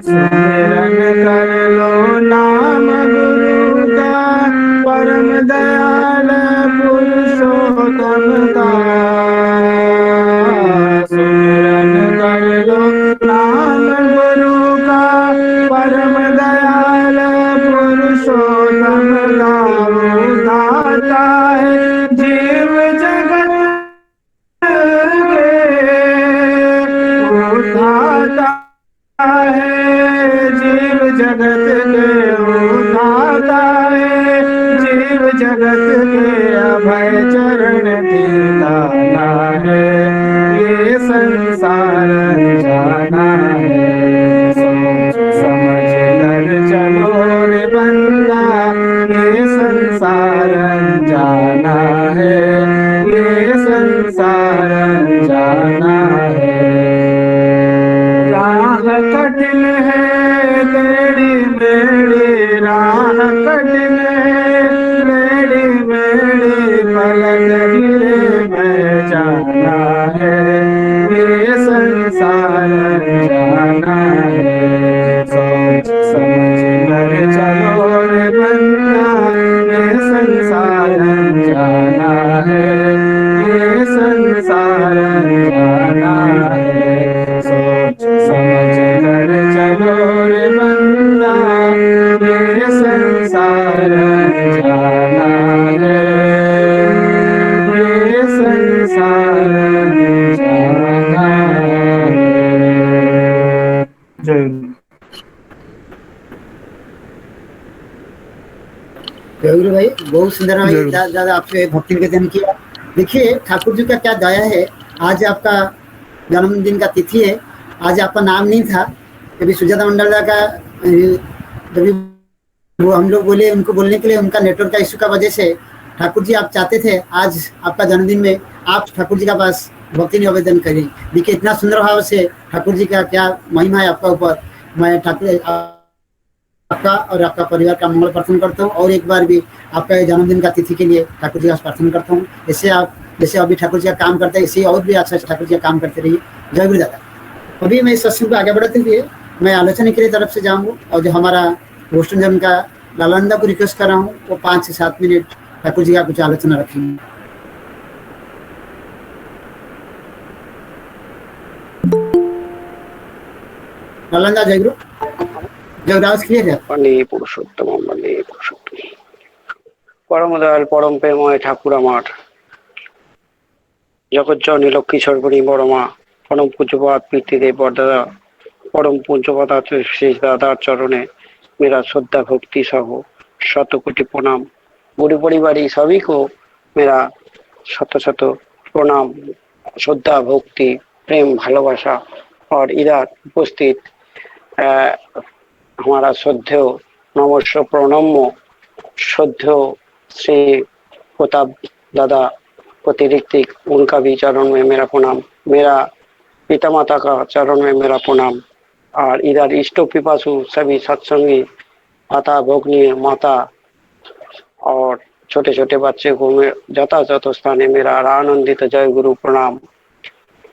Speaker 1: सुमिरन कर लो नाम गुरु का, परम दयाल पुरुषोत्तम का। सुमिरन कर लो नाम गुरु का, परम दयाल पुरुषोत्तम का। वो दाता है जीव जगत के, वो दाता है जीव जगत के, वो दाता है जीव जगत के। अभय चरण ठिकाना है, ये संसार जाना है। सोच समझ कर चलो रे बंदा ये संसार जाना है, ये संसार जाना है। राह कठिन है टेढ़ी मेढ़ी, राह कठिन है टेढ़ी मेढ़ी, पलक गिरे मैं जाना है, ये संसार जाना है। सोच समझ कर चलो रे बंदा, ये संसार जाना है, ये संसार जाना है। सोच समझ कर चलो रे बंदा, ये संसार जाना है, ये संसार जाना है। जय गुरु।
Speaker 2: जय गुरु भाई, बहुत सुंदर भाई, ज्यादा आपसे भक्ति निवेदन किया। देखिए ठाकुर जी का क्या दया है, आज आपका जन्मदिन का तिथि है, आज आपका नाम नहीं था, अभी सुजाता मंडल का जब वो हम लोग बोले उनको बोलने के लिए, उनका नेटवर्क का इशू का वजह से ठाकुर जी आप चाहते थे आज आपका जन्मदिन में आप ठाकुर जी का पास भक्ति निवेदन करें। देखिए इतना सुंदर भाव से ठाकुर जी का क्या महिमा है आपका ऊपर। मैं ठाकुर आपका और आपका परिवार का मंगल प्रार्थना करता हूँ, और एक बार भी आपका जन्मदिन का तिथि के लिए ठाकुर जी का प्रार्थना करता हूँ। इससे आप जैसे अभी ठाकुर जी का काम करते हैं, इससे और भी अच्छा ठाकुर जी का काम करते रहिए। जय गुरु दादा। अभी मैं इस सत्संग को आगे बढ़ाते हुए मैं आलोचना की तरफ से जाऊँगा, और जो हमारा रोस्टन का लालंदा को रिक्वेस्ट कर रहा हूँ वो 5 से 7 मिनट ठाकुर जी का कुछ आलोचना रखेंगे। लालंदा जय गुरु। जय राज क्लियर है।
Speaker 3: वंदे पुरुषोत्तम, वंदे पुरुषोत्तम। परम दयाल परम प्रेममय ठाकुर আমার जगज्जननी लक्ष्मीश्वर बड़ी बड़ माँ परम पूज्यपाद पितृदेव बरदादा परम पूज्यपाद श्री दादार चरणे मेरा श्रद्धा भक्ति सह शत कोटि प्रणाम। गुरु परिवारी सभी को मेरा शत शत प्रणाम, श्रद्धा भक्ति प्रेम भालोबासा। और इधर उपस्थित हमारा श्रद्धेय नमस्कार प्रणम्य श्रद्धेय श्री प्रताप दादा प्रतिरिक्तिक, उनका भी चरण में मेरा प्रणाम। मेरा पिता माता का चरण में मेरा प्रणाम। और इधर इष्ट पिपासु सभी सत्संगी माता भोगनी माता और छोटे छोटे बच्चे को मैं यथायथ स्थाने मेरा आनंदित जय गुरु प्रणाम।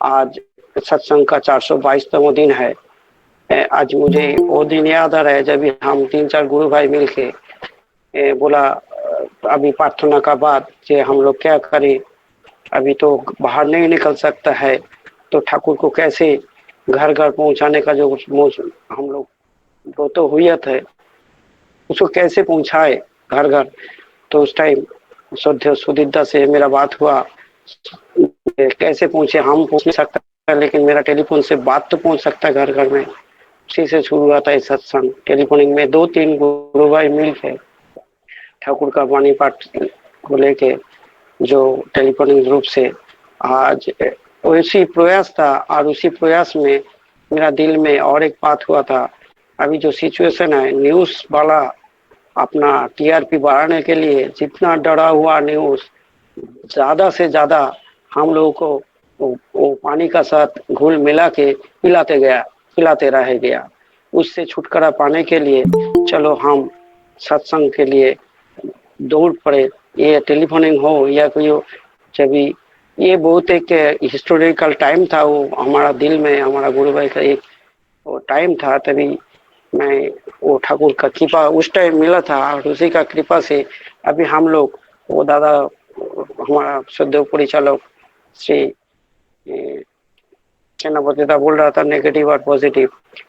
Speaker 3: आज सत्संग का 422वां दिन है। आज मुझे वो दिन याद आ रहा है जब हम 3-4 गुरु भाई मिलके बोला अभी प्रार्थना का बाद कि हम लोग क्या करें, अभी तो बाहर नहीं निकल सकता है, तो ठाकुर को कैसे घर घर पहुंचाने का जो हम लोग वो तो हुआ था, उसको कैसे पहुंचाए घर घर। तो उस टाइम सुदीदा से मेरा बात हुआ, कैसे पहुंचे, हम पहुंच नहीं सकता लेकिन मेरा टेलीफोन से बात तो पहुंच सकता है घर घर में। उसी से शुरू हुआ था सत्संग। टेलीफोनिंग में 2-3 गुरु भाई मिल के ठाकुर का वाणी पाठ को लेके जो टेलीफोनिक रूप से आज उसी प्रयास था। और उसी प्रयास में मेरा दिल में और एक बात हुआ था, अभी जो सिचुएशन है न्यूज वाला अपना टीआरपी बढ़ाने के लिए जितना डरा हुआ न्यूज ज्यादा से ज्यादा हम लोगों को वो पानी का साथ घुल मिला के पिलाते रह गया। उससे छुटकारा पाने के लिए चलो हम सत्संग के लिए दौड़ पड़े। ये टेलीफोनिंग हो या कोई हो, जब ये बहुत एक हिस्टोरिकल टाइम था, वो हमारा दिल में हमारा गुरु भाई का एक वो टाइम था। तभी मैं वो ठाकुर का कृपा उस टाइम मिला था, और उसी का कृपा से अभी हम लोग वो दादा हमारा श्रद्धेय परिचालक श्री सेनापतिदा बोल रहा था नेगेटिव और पॉजिटिव।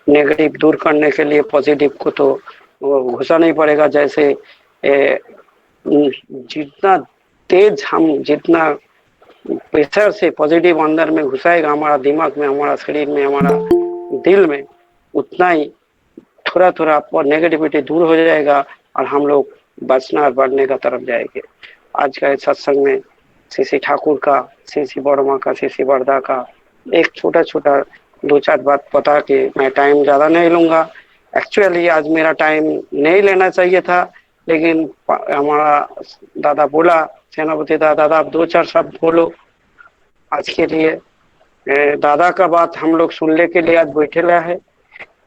Speaker 3: नेगेटिव दूर करने के लिए पॉजिटिव को तो घुसाना ही पड़ेगा। जैसे जितना तेज हम जितना प्रेशर से पॉजिटिव अंदर में घुसाएगा हमारा दिमाग में, हमारा शरीर में, हमारा दिल में, उतना ही थोड़ा थोड़ा नेगेटिविटी दूर हो जाएगा और हम लोग बचना और बढ़ने का तरफ जाएंगे। आज का इस सत्संग में श्री ठाकुर का, श्री बड़मा का, श्री बरदा का एक छोटा छोटा 2-4 बात बता के मैं टाइम ज़्यादा नहीं लूँगा। एक्चुअली आज मेरा टाइम नहीं लेना चाहिए था, लेकिन हमारा दादा बोला, सेनापति दादा आप 2-4 शब्द बोलो आज के लिए। दादा का बात हम लोग सुनने के लिए आज बैठे रहा है।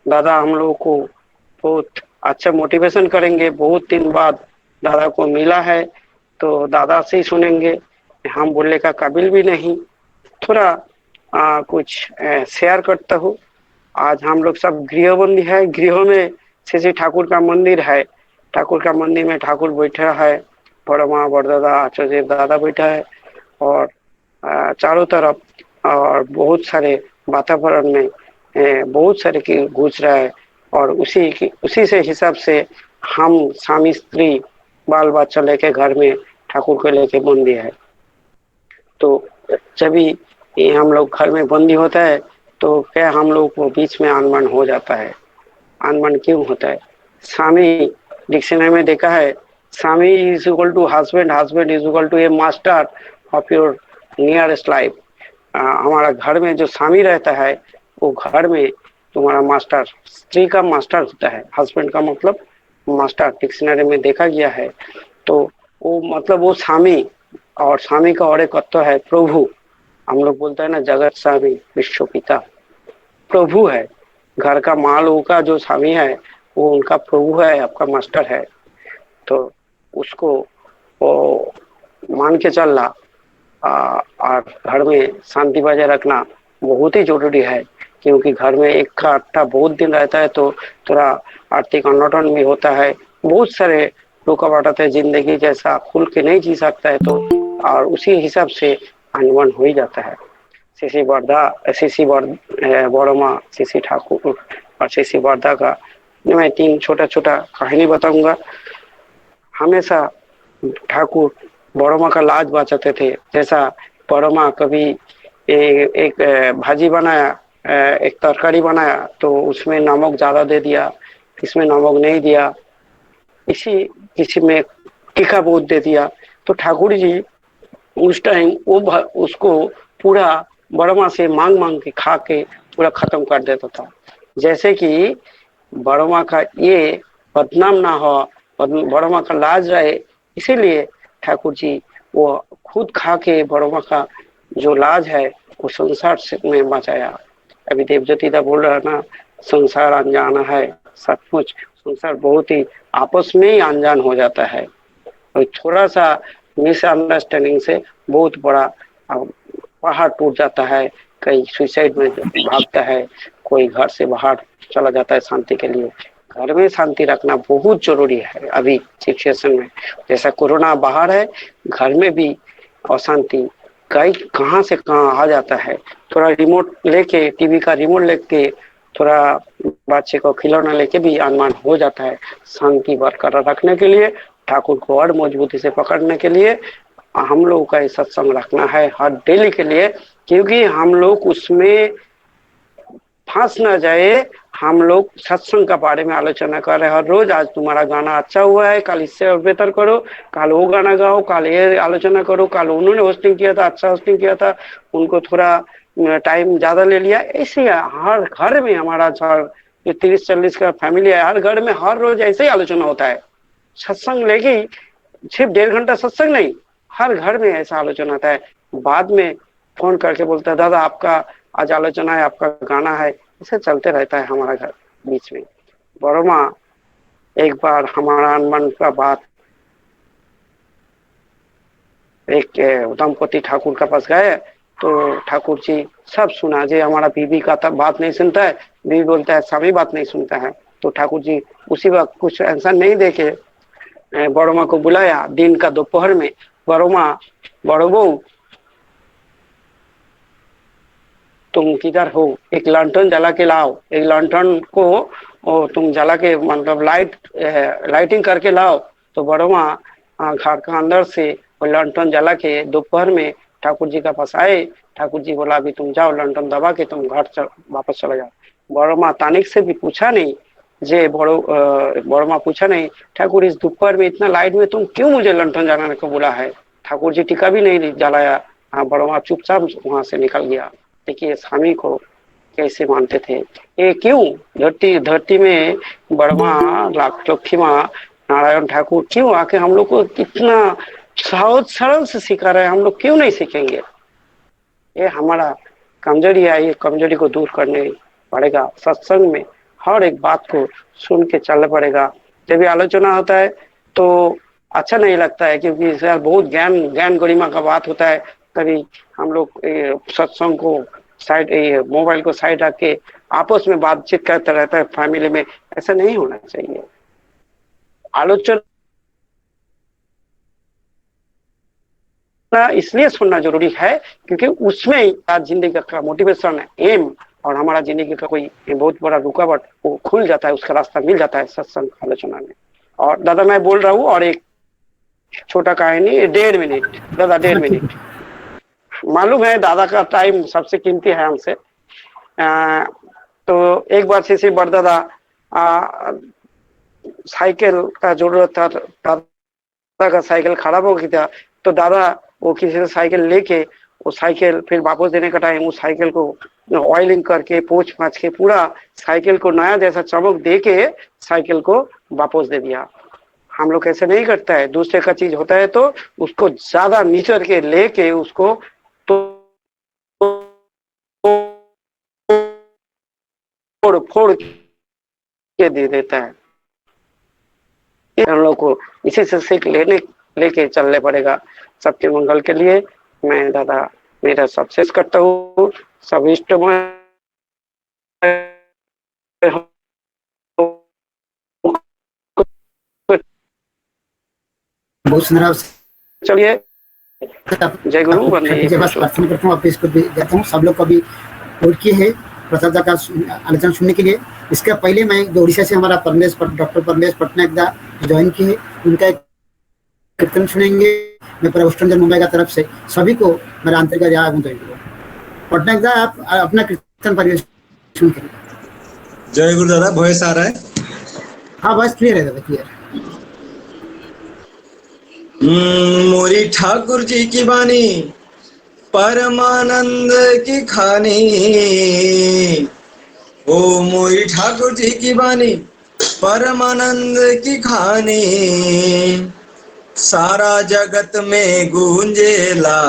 Speaker 3: दादा हम लोगों को बहुत अच्छा मोटिवेशन करेंगे। बहुत दिन बाद दादा को मिला है तो दादा से ही सुनेंगे, हम बोलने का काबिल भी नहीं। थोड़ा कुछ शेयर करता हूँ। आज हम लोग सब गृहबंदी है, गृह में श्री ठाकुर का मंदिर है। ठाकुर का मंदिर में ठाकुर बैठा है, बड़ा माँ बड़दादा आचार्य दादा बैठा है और चारों तरफ और बहुत सारे वातावरण में बहुत सारे की गूंज रहा है और उसी से हिसाब से हम स्वामी स्त्री बाल बच्चा लेके घर में ठाकुर को लेके बंदी है। तो जब भी हम लोग घर में बंदी होता है तो क्या हम लोग को बीच में अनबन हो जाता है। अनबन क्यों होता है? स्वामी डिक्शनरी में देखा है, swami is equal to husband, husband is equal to a master of your nearest life. हमारा घर में जो स्वामी रहता है वो घर में तुम्हारा मास्टर, स्त्री का मास्टर होता है। हस्बैंड का मतलब मास्टर डिक्शनरी में देखा गया है। तो वो मतलब वो स्वामी, और स्वामी का और एक तत्व है प्रभु। हम लोग बोलते हैं ना जगत स्वामी विश्व पिता, प्रभु है। घर का माल का जो स्वामी है वो उनका प्रभु है, आपका मास्टर है। तो उसको वो मान के चलना और घर में शांति बजाय रखना बहुत ही जरूरी है, क्योंकि घर में एक का अट्ठा बहुत दिन रहता है तो थोड़ा आर्थिक अनटन भी होता है। बहुत सारे रुकावट आते हैं, जिंदगी जैसा खुल के नहीं जी सकता है तो, और उसी हिसाब से अनबन हो ही जाता है। श्री बड़मा, श्री ठाकुर और श्री वर्धा का मैं 3 छोटा छोटा कहानी बताऊंगा। हमेशा ठाकुर बड़मा का लाज बचाते थे। जैसा बड़मा कभी एक भाजी बनाया, एक तरकारी बनाया तो उसमें नमक ज्यादा दे दिया, इसमें नमक नहीं दिया, किसी में तीखा बहुत दे दिया। तो ठाकुर जी उस टाइम वो उसको पूरा बड़मा से मांग मांग के खा के पूरा खत्म कर देता था, जैसे कि बड़मा का ये बदनाम ना हो, बड़मा का लाज रहे। इसीलिए ठाकुर जी वो खुद खा के बड़मा का जो लाज है वो संसार से में बचाया। अभी देवज्योति दा बोल रहा ना, संसार अनजाना है। सचमुच संसार बहुत ही आपस में ही अनजान हो जाता है, और थोड़ा सा मिसअंडरस्टैंडिंग से बहुत बड़ा पहाड़ टूट जाता है। कई सुसाइड में भागता है, कोई घर से बाहर चला जाता है शांति के लिए। घर में शांति रखना बहुत जरूरी है अभी सिचुएशन में। जैसा कोरोना बाहर है, घर में भी अशांति कहाँ से कहाँ आ जाता है। थोड़ा रिमोट लेके, टीवी का रिमोट लेके, थोड़ा बच्चे को खिलौना लेके भी अनुमान हो जाता है। शांति बरकरार रखने के लिए, ठाकुर को और मजबूती से पकड़ने के लिए हम लोग का सत्संग रखना है हर डेली के लिए, क्योंकि हम लोग उसमें फंस ना जाए। हम लोग सत्संग का बारे में आलोचना कर रहे हैं हर रोज। आज तुम्हारा गाना अच्छा हुआ है, कल इससे और बेहतर करो, कल वो गाना गाओ, कल ये आलोचना करो, कल उन्होंने होस्टिंग किया था, अच्छा होस्टिंग किया था, उनको थोड़ा टाइम ज्यादा ले लिया। ऐसे हर घर में हमारा जो 30-40 का फैमिली है, हर घर में हर रोज ऐसे ही आलोचना होता है। सत्संग लेके सिर्फ 1.5 घंटा सत्संग नहीं, हर घर में ऐसा आलोचना होता है। बाद में फोन करके बोलता है दादा आपका आज आलोचना है, आपका गाना है। इसे चलते रहता है हमारा घर बीच में। बड़मा एक बार हमारा अनबन का बात एक दंपति ठाकुर के पास गए तो ठाकुर जी सब सुना। जे हमारा बीवी का तब बात नहीं सुनता है, बीवी बोलता है स्वामी बात नहीं सुनता है। तो ठाकुर जी उसी वक्त कुछ आंसर नहीं देके बड़मा को बुलाया दिन का दोपहर में। बड़मा, बड़ो बहू तुम किधर हो, एक लंठन जला के लाओ, एक लंठन को तुम जला के मतलब लाइटिंग करके लाओ। तो बड़मा घर का अंदर से वो लंठन जला के दोपहर में ठाकुर जी का पास आए। ठाकुर जी बोला अभी तुम जाओ, लंठन दबा के तुम घर वापस चला जाओ। बड़मा तानिक से भी पूछा नहीं, बड़मा पूछा नहीं ठाकुर इस दोपहर में इतना लाइट में तुम क्यों मुझे लंठन जलाने को बोला है। ठाकुर जी टीका भी नहीं जलाया। बड़मा चुपचाप वहां से निकल गया। देखिए स्वामी को कैसे मानते थे। ये क्यों धरती धरती में बड़मा लक्ष्मी माँ नारायण ठाकुर क्यों आके हम लोग को इतना सहज सरल से सिखा रहे हैं, हम लोग क्यों नहीं सीखेंगे। ये हमारा कमजोरी है, ये कमजोरी को दूर करने पड़ेगा। सत्संग में हर एक बात को सुन के चलना पड़ेगा। जब भी आलोचना होता है तो अच्छा नहीं लगता है, क्योंकि इसमें बहुत ज्ञान ज्ञान गरिमा का बात होता है। कभी हम लोग सत्संग को साइड, मोबाइल को साइड रख के आपस में बातचीत करते रहता है फैमिली में, ऐसा नहीं होना चाहिए। आलोचना इसलिए सुनना जरूरी है क्योंकि उसमें आज जिंदगी का मोटिवेशन है, एम और हमारा जिंदगी का कोई बहुत बड़ा रुकावट वो खुल जाता है, उसका रास्ता मिल जाता है सत्संग आलोचना में। और दादा मैं बोल रहा हूँ, और एक छोटा कहानी 1.5 मिनट दादा, 1.5 मिनट। मालूम है दादा का टाइम सबसे कीमती है हमसे। तो एक बार से बड़दादा साइकिल का जरूरत था, दादा का साइकिल खराब हो गया था, तो दादा वो किसी से साइकिल लेके वो साइकिल फिर वापस देने का टाइम उस साइकिल को ऑयलिंग करके पोंछ पाछ के पूरा साइकिल को नया जैसा चमक दे के साइकिल को वापस दे दिया। हम लोग ऐसे नहीं करता है, दूसरे का चीज होता है तो उसको ज्यादा नीचर के लेके उसको फोड़ के दे देता है। हम लोग को इसी से सीख लेके चलने पड़ेगा सबके मंगल के लिए। मैं दादा मेरा सक्सेस करता हूँ, सब इष्ट चलिए जय गुरु
Speaker 2: प्रार्थना करता हूँ। आप इसको देता हूँ सब लोग को भी वोट किए है प्रसाद का आलोचना सुनने के लिए। इसके पहले मैं जो उड़ीसा से हमारा डॉक्टर परमेश पटनायक दा ज्वाइन किए है, उनका एक कीर्तन सुनेंगे। मैं पूरा वेस्टर्न जन मुंबई का तरफ से सभी को मेरा आंतरिक पटनायक दा आप अपना कीर्तन परिवेशन करिए।
Speaker 13: जय गुरु दादा, वॉइस आ रहा है?
Speaker 2: हाँ वॉइस क्लियर है दादा, क्लियर।
Speaker 13: मोरी ठाकुर जी की बानी परमानंद की खानी, ओ मोरी ठाकुर जी की बानी परमानंद की खानी, सारा जगत में गूंजेला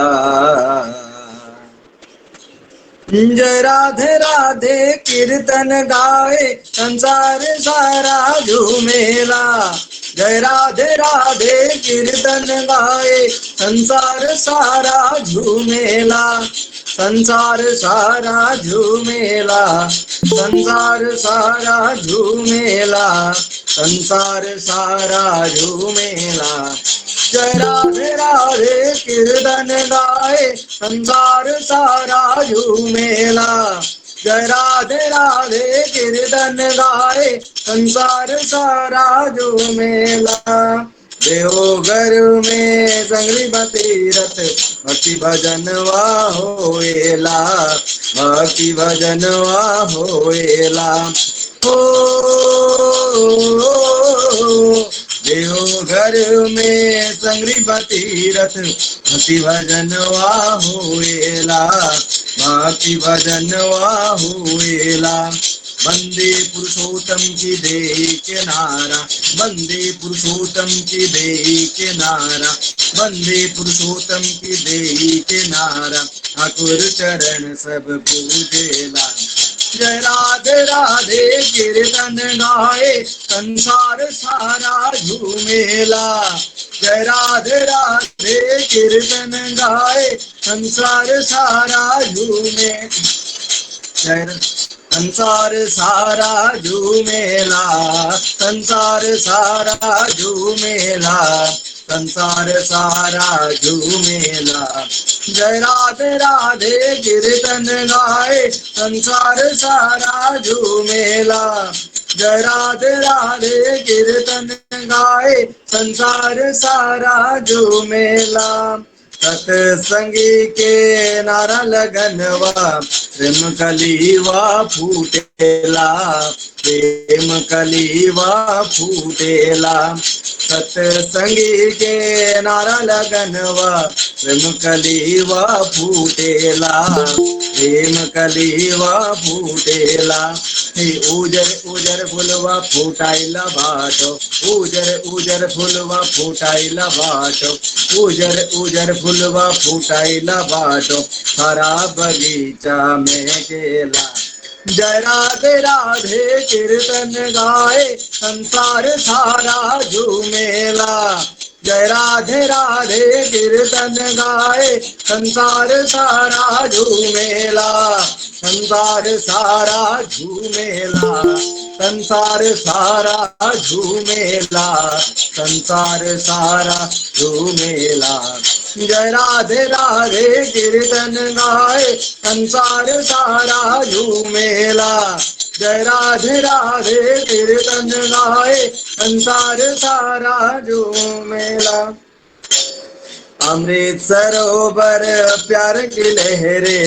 Speaker 13: जय राधे राधे कीर्तन गाए संसार सारा झूमेला। जय राधे राधे कीर्तन गाए संसार सारा झूमेला, संसार सारा झूमेला, संसार सारा झूमेला, संसार सारा झूमेला। जय राधे राधे कीर्तन गाए संसार सारा झूमेला। जय राधे राधे कीर्तन गाए संसार सारा झूमेला। देवघर में संगरी बतीरथ भक्ति भजनवा होएला, भक्ति भजनवा होएला। देवघर में संगरी बतीरथ भक्ति भजनवा होएला, भक्ति भजनवा होएला। वंदे पुरुषोत्तम की दे के नारा, वंदे पुरुषोत्तम की दे के नारा, वंदे पुरुषोत्तम की दे के नारा, ठाकुर चरण सब पूजेला। जय राधे राधे कीर्तन गाए संसार सारा झूमेला। जय राधे राधे कीर्तन गाए संसार सारा झूमे, संसार सारा झूमेला, संसार सारा झूमेला, संसार सारा झूमेला। जय राधे राधे कीर्तन गाए संसार सारा झूमेला। जय राधे राधे कीर्तन गाए संसार सारा झूमेला। सतसंगी के नारा लगनवा प्रेम कलीवा फूटेला, प्रेम कलीवा फूटेला सत्संगी के नारा लगनवा प्रेम कलीवा फूटेला प्रेम कलीवा फूटेला हे उजर उजर फुलवा फूटाइला बाटो उजर उजर फुलवा फूटाइला बाटो उजर उजर फुलवा फूटाइला बाटो हरा बगीचा में केला जय राधे राधे कीर्तन गाए संसार सारा झूमेला जय राधे राधे कीर्तन गाए संसार सारा झूमेला संसार सारा झूमेला संसार सारा झूमेला संसार सारा झूमेला जय राधे राधे कीर्तन गाए संसार सारा झूमेला जय राधे राधे कीर्तन गाए संसार सारा झूमेला अमृत सरोवर प्यार की लहरे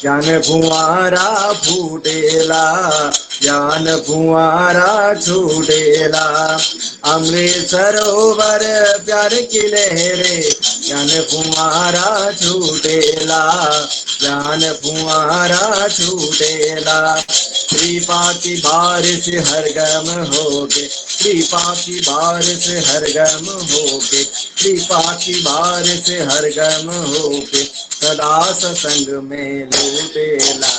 Speaker 13: ज्ञान फुआरा फूटेला ज्ञान फुआरा छूटेला अमृत सरोवर प्यार की लहरे ज्ञान फुआरा छूटेला ज्ञान फुआरा छूटेला कृपा की बारिश हर गम होके कृपा की बारिश हर गम होके कृपा की बारिश हर गम होके सदा सत्संग में लूटेला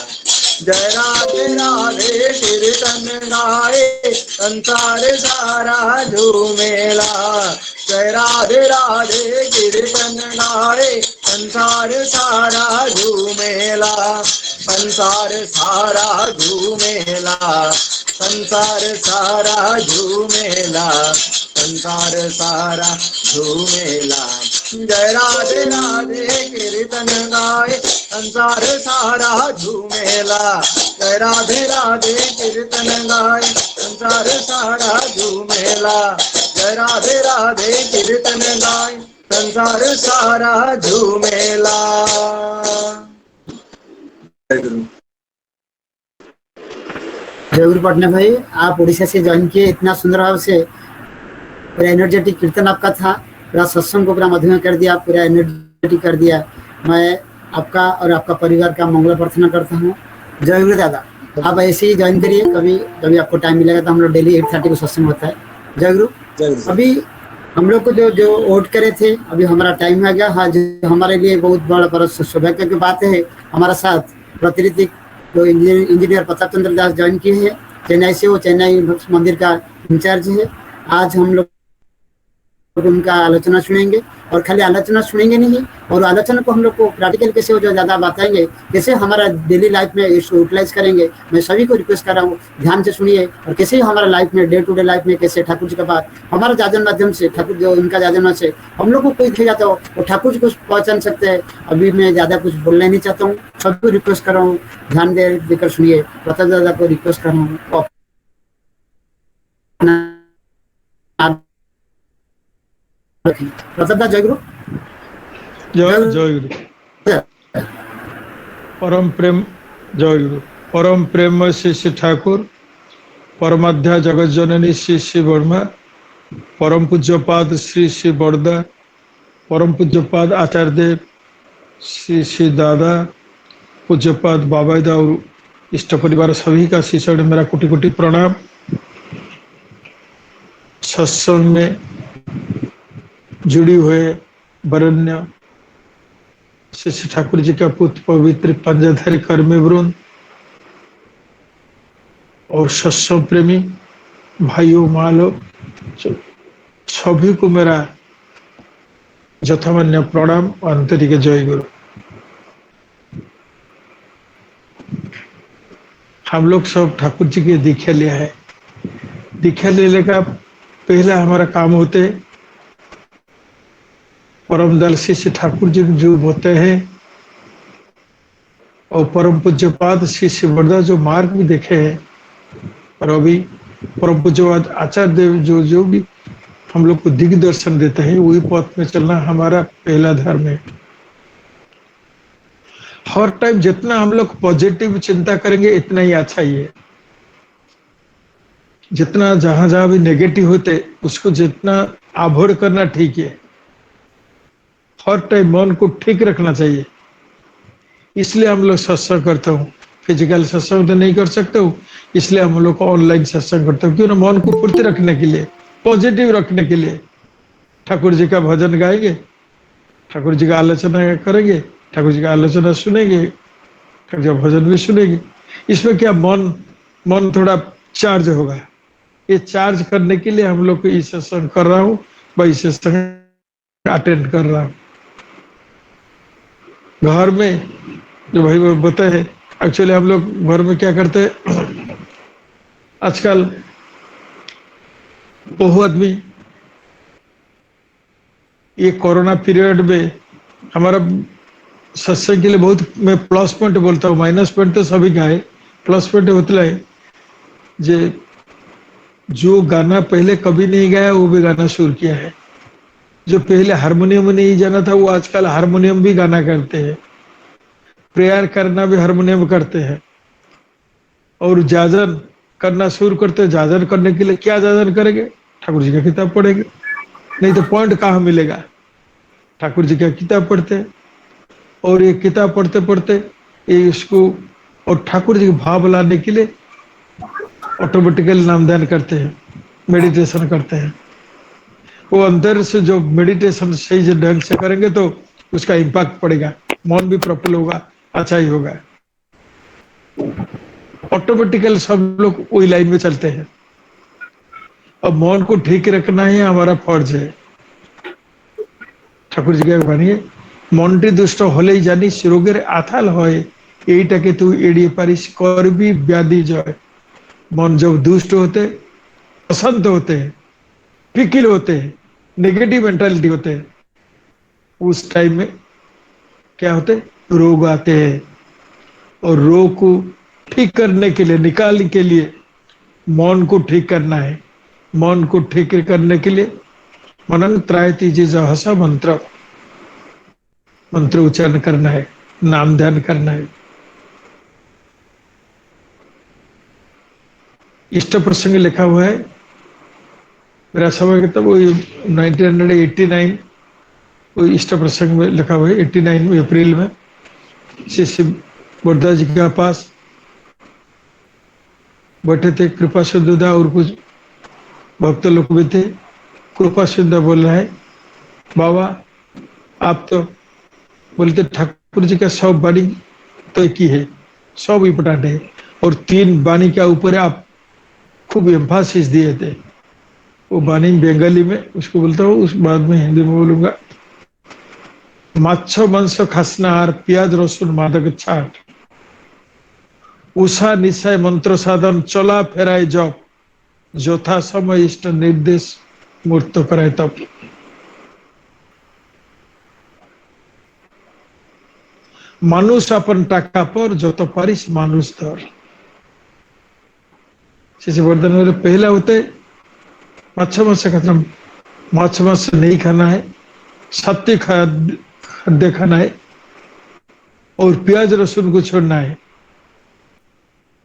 Speaker 13: जय राधे राधे कीर्तन गाए संसार सारा झूमेला जय राधे राधे कीर्तन गाए संसार सारा झूमेला संसार सारा झूमेला संसार सारा झूमेला संसार सारा झूमेला जय राधे राधे कीर्तन गाए संसार सारा झूमेला जय राधे राधे कीर्तन गाए संसार सारा झूमेला जय राधे राधे कीर्तन गाए संसार सारा झूमेला।
Speaker 2: जय गुरु पटना भाई, आप उड़ीसा से ज्वाइन किए, इतना सुंदर भाव से पूरा एनर्जेटिक कीर्तन आपका था, पूरा सत्संग को पूरा मधुमय कर दिया, पूरा एनर्जेटिक कर दिया। मैं आपका और आपका परिवार का मंगल प्रार्थना करता हूँ। जय गुरु दादा, आप ऐसे ही ज्वाइन करिए, कभी कभी आपको टाइम मिलेगा तो हम लोग डेली 8:30 को सत्संग होता है। जय गुरु। अभी हम लोग को जो वोट करे थे, अभी हमारा टाइम आ गया। हाँ, जो हमारे लिए बहुत बड़ा सौभाग्य की बात है, हमारा साथ प्रतिनिधि जो इंजीनियर प्रताप चंद्र दास ज्वाइन किए हैं चेन्नई से, वो चेन्नई मंदिर का इंचार्ज है। आज हम लोग उनका आलोचना सुनेंगे, और खाली आलोचना सुनेंगे नहीं, और आलोचना को हम लोग को प्रैक्टिकल कैसे हो जो ज़्यादा बताएंगे, कैसे हमारा डेली लाइफ में इसको यूटिलाइज करेंगे। मैं सभी को रिक्वेस्ट कर रहा हूँ, ध्यान से सुनिए, और कैसे हमारा लाइफ में डे टू डे लाइफ में कैसे ठाकुर जी का बात हमारा जाजन माध्यम से, ठाकुर जो उनका जाजन से हम लोग को कोई दिख जाता हो वो ठाकुर जी को पहचान सकते हैं। अभी मैं ज़्यादा कुछ बोलना नहीं चाहता हूँ, सबको रिक्वेस्ट कर रहा हूँ, ध्यान देकर सुनिए। प्रताप दादा को रिक्वेस्ट कर रहा हूँ, प्रताप दादा। जय गुरु।
Speaker 14: जय गुरु। परम प्रेम, जय गुरु। परम प्रेम श्री श्री ठाकुर, परमाध्या जगत जननी श्री श्री वर्मा, परम पूज्यपाद श्री श्री बड़दा, परम पूज्यपाद आचार्य देव श्री श्री दादा, पूज्यपाद बाबाईदा और इष्ट परिवार सभी का श्री चरण मेरा कोटि कोटि प्रणाम। सत्संग में जुड़ी हुए वरण्य श्री श्री ठाकुर जी का पुत्र पवित्र पंजाधारी कर्मी वृंद और सत्संग प्रेमी भाइयों मालो सभी को मेरा यथामान्य प्रणाम, आंतरिक जय गुरु। हम लोग सब ठाकुर जी के दीक्षा लिया है। दीक्षा लेने का पहला हमारा काम होते परम दल श्री ठाकुर जी जो होते हैं, और परम पूज्यपाद श्री श्री बड़दा जो मार्ग भी देखे हैं, और अभी परम पूज्यपाद आचार्य देव जो भी हम लोग को दिग्दर्शन देते हैं, वही पथ में चलना हमारा पहला धर्म है। हर टाइम जितना हम लोग पॉजिटिव चिंता करेंगे इतना ही अच्छा ही है। जितना जहां जहां भी नेगेटिव होते उसको जितना अवॉइड करना ठीक है। हर टाइम मन को ठीक रखना चाहिए। इसलिए हम लोग सत्संग करते हूँ। फिजिकल सत्संग तो नहीं कर सकते हो, इसलिए हम लोग ऑनलाइन सत्संग करते हो। क्यों ना, मन को फुर्ती रखने के लिए, पॉजिटिव रखने के लिए। ठाकुर जी का भजन गाएंगे, ठाकुर जी का आलोचना करेंगे, ठाकुर जी का आलोचना सुनेंगे, ठाकुर जी का भजन भी सुनेंगे। इसमें क्या मन थोड़ा चार्ज होगा। ये चार्ज करने के लिए हम लोग ये सत्संग कर रहा हूँ, वही सत्संग अटेंड कर रहा हूँ। घर में जो भाई बताए हैं, एक्चुअली हम लोग घर में क्या करते हैं, आजकल बहु आदमी ये कोरोना पीरियड में हमारा सत्संग के लिए बहुत, मैं प्लस पॉइंट बोलता हूँ, माइनस पॉइंट तो सभी का है, प्लस पॉइंट होता है जो गाना पहले कभी नहीं गाया वो भी गाना शुरू किया है। जो पहले हारमोनियम नहीं जाना था वो आजकल हारमोनियम भी गाना करते हैं। प्रेयर करना भी हारमोनियम करते हैं। और जाजन करना शुरू करते हैं। जाजन करने के लिए क्या जाजन करेंगे? ठाकुर जी का किताब पढ़ेंगे, नहीं तो पॉइंट कहाँ मिलेगा। ठाकुर जी का किताब पढ़ते हैं और ये किताब पढ़ते पढ़ते ये इसको, और ठाकुर जी के भाव लाने के लिए ऑटोमेटिकली नाम ध्यान करते हैं, मेडिटेशन करते हैं। वो अंदर से जो मेडिटेशन सही ढंग से करेंगे तो उसका इम्पैक्ट पड़ेगा, मन भी प्रफुल्ल होगा, अच्छा ही होगा। ऑटोमेटिकली सब लोग वही लाइन में चलते हैं। अब मन को ठीक रखना ही हमारा फर्ज है। ठाकुर जी के बनिए মনটি দুষ্ট হলেই জানিস রোগের আথাল হয়, এইটাকে তুই এড়িয়ে পারিস করবি ব্যাধি জয়। मन जब दुष्ट होते, अशांत होते हैं, फिकिल होते हैं, नेगेटिव मेंटालिटी होते हैं, उस टाइम में क्या होते, रोग आते हैं। और रोग को ठीक करने के लिए, निकालने के लिए मन को ठीक करना है। मन को ठीक करने के लिए मनन त्रायति जी हसा मंत्र उच्चारण करना है, नाम ध्यान करना है। इष्ट प्रसंग लिखा हुआ है मेरा समय किताब, वो 1989 वो इष्ट प्रसंग में लिखा हुआ है। 89 में अप्रैल में श्री बुद्धा जी के पास बैठे थे कृपा सिंधुदा और कुछ भक्त लोग भी थे। कृपा सिंधु बोल रहा है, बाबा आप तो बोलते ठाकुर जी का सब वाणी तो एक ही है, सब इम्पोर्टेंट है, और 3 वाणी के ऊपर आप खूब एम्फासिस दिए थे। वो वाणी बंगाली में उसको बोलता हूँ, उस बाद में हिंदी में बोलूंगा। माछ मांस खासना আর পেঁয়াজ রসুন মাদক ছাট, উষা নিশায় মন্ত্র সাধন চলা ফেরায় জপ, যথা সময় ইষ্ট নির্দেশ মূর্ত করায় তপ। মানুষ আপন টাকা পর যত পারিস মানুষ ধর। शिष्य वर्धन वाले पहला होते माछ मांस खाना, माछ मांस नहीं खाना है, सत्य खाद्य खाना है, और प्याज लहसुन को छोड़ना है।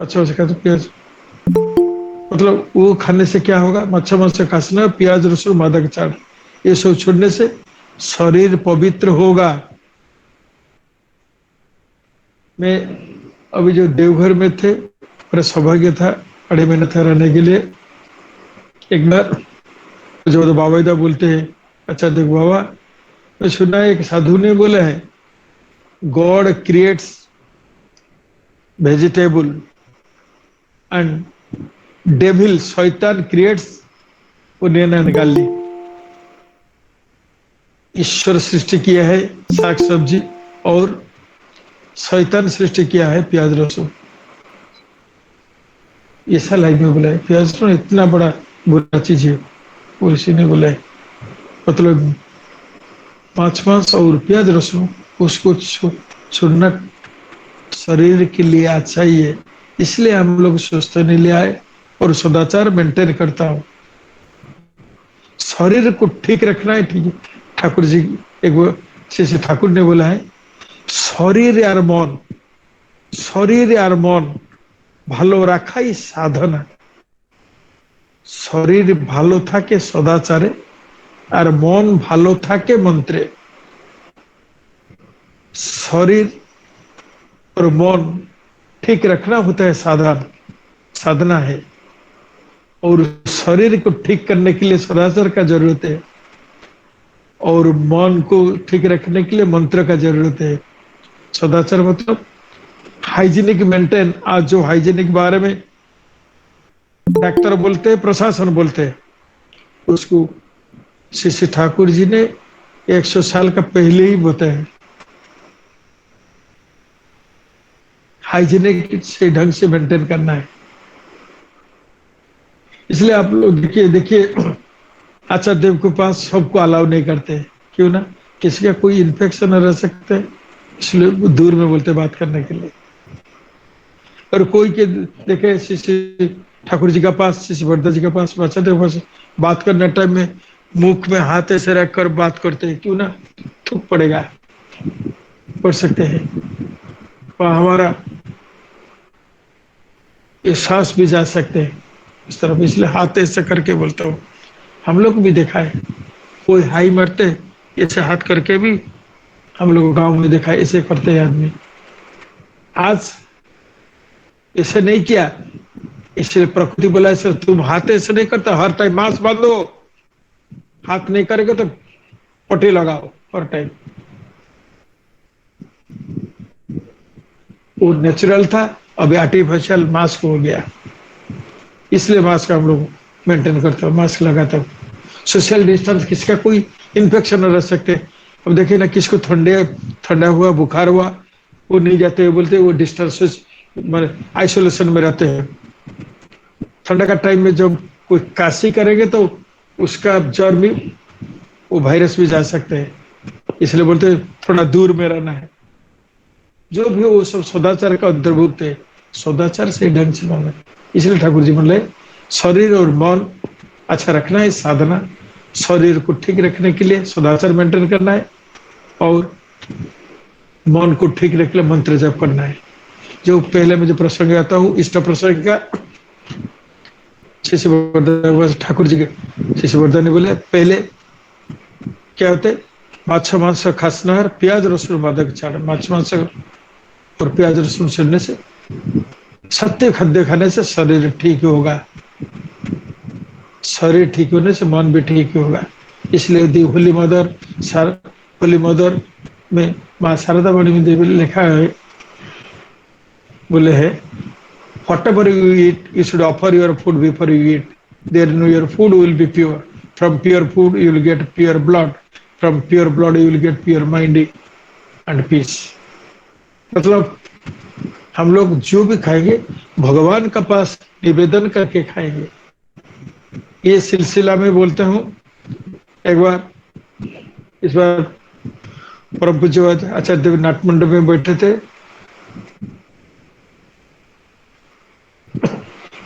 Speaker 14: अच्छा मांस खाते प्याज, मतलब वो खाने से क्या होगा, माछ मांस खाना, प्याज लहसुन मादक चाट, ये सब छोड़ने से शरीर पवित्र होगा। मैं अभी जो देवघर में थे, मेरा सौभाग्य था 2.5 महीने था रहने के लिए। एक बार जो तो बाबा बोलते हैं, अच्छा देखो बाबा, मैं सुना है एक साधु ने बोला है, God creates vegetable and devil शैतान क्रिएट्स पुण्यना निकाल ली। ईश्वर सृष्टि किया है साग सब्जी और शैतान सृष्टि किया है प्याज लहसुन। ऐसा लाइफ में बोला है, प्याज लहसुन इतना बड़ा बुरा चीज है, वो इसी ने बोला है। मतलब माछ मांस और प्याज लहसुन उसको छोड़ना शरीर के लिए अच्छा ही है, इसलिए हम लोग स्वस्थ नहीं ले आए और सदाचार मेंटेन करता हूँ। शरीर को ठीक रखना है, ठीक है। ठाकुर जी एक श्री ठाकुर ने बोला है, शरीर আর মন ভালো রাখাই সাধনা। শরীর ভালো থাকে সদাচারে আর মন ভালো থাকে मंत्रे। शरीर और मन ठीक रखना होता है साधना है, और शरीर को ठीक करने के लिए सदाचार का जरूरत है, और मन को ठीक रखने के लिए मंत्र का जरूरत है। सदाचार मतलब हाइजीनिक मेंटेन। आज जो हाइजीनिक बारे में डॉक्टर बोलते हैं, प्रशासन बोलते हैं, उसको श्री श्री ठाकुर जी ने 100 साल का पहले ही बताया। हाइजीनिक से ढंग से मेंटेन करना है। इसलिए आप लोग देखिए आचार्य देव के पास सबको अलाउ नहीं करते। क्यों ना? किसी का कोई इन्फेक्शन रह सकते है, इसलिए दूर में बोलते बात करने के लिए। और कोई के देखे श्री ठाकुर जी का पास, श्री वर्धा जी का पास, आचार्य देव पास बात करने टाइम में मुख में हाथ ऐसे रखकर बात करते हैं। क्यों ना? थूक पड़ेगा, पढ़ सकते हैं, हमारा ये सांस भी जा सकते हैं इस तरफ, इसलिए हाथ ऐसे करके बोलता हूँ। हम लोग भी देखा है, कोई हाई मरते ऐसे हाथ करके भी हम लोग गांव में देखा है, ऐसे करते हैं आदमी। आज ऐसे नहीं किया, इसलिए प्रकृति बोला ऐसे तुम हाथ ऐसे नहीं करता, हर टाइम मास्क बांधो, हाथ नहीं करेगा तो पट्टी लगाओ हर टाइम। वो नेचुरल था, अभी आर्टिफिशियल मास्क हो गया, इसलिए मास्क हम लोग मेंटेन करते हैं, मास्क लगाता हूँ। सोशल डिस्टेंस, किसी का कोई इन्फेक्शन न रह सकते। अब देखिए ना, किसको ठंडा हुआ, बुखार हुआ, वो नहीं जाते, बोलते वो डिस्टेंस आइसोलेशन में रहते हैं। ठंडा का टाइम में जब कोई काशी करेंगे तो उसका ज्वर भी, वो वायरस भी जा सकते हैं, इसलिए बोलते हैं थोड़ा दूर में रहना है। जो भी वो सब सदाचार का अंतर्भुक्त है, सदाचार से ढंग से मानना। इसलिए ठाकुर जी बोले शरीर और मन अच्छा रखना है साधना, शरीर को ठीक रखने के लिए सदाचार मेंटेन करना है, और मन को ठीक रखने के लिए मंत्र जप करना है। जो पहले में जो प्रसंग आता हूँ, इष्ट प्रसंग का श्री ठाकुर जी के श्री वर्धन ने बोले पहले क्या होते, माछ मांस खासना, प्याज रसुन मादक चाड़। माछ मांस और प्याज रसुन सुनने से, सत्य खाद्य खाने से शरीर ठीक होगा, शरीर ठीक होने से मन भी ठीक होगा। इसलिए होली मदर में माँ शारदा मणि में देवी लिखा है, बोले है whatever you eat, you should offer your food before you eat. Then your food will be pure. From pure food you will get pure blood. From pure blood you will get pure mind and peace. मतलब हम लोग जो भी खाएंगे भगवान का पास निवेदन करके खाएंगे। ये सिलसिला में बोलता हूँ, एक बार इस बार परम पूज्य आचार्य देव नाट मंडप में बैठे थे।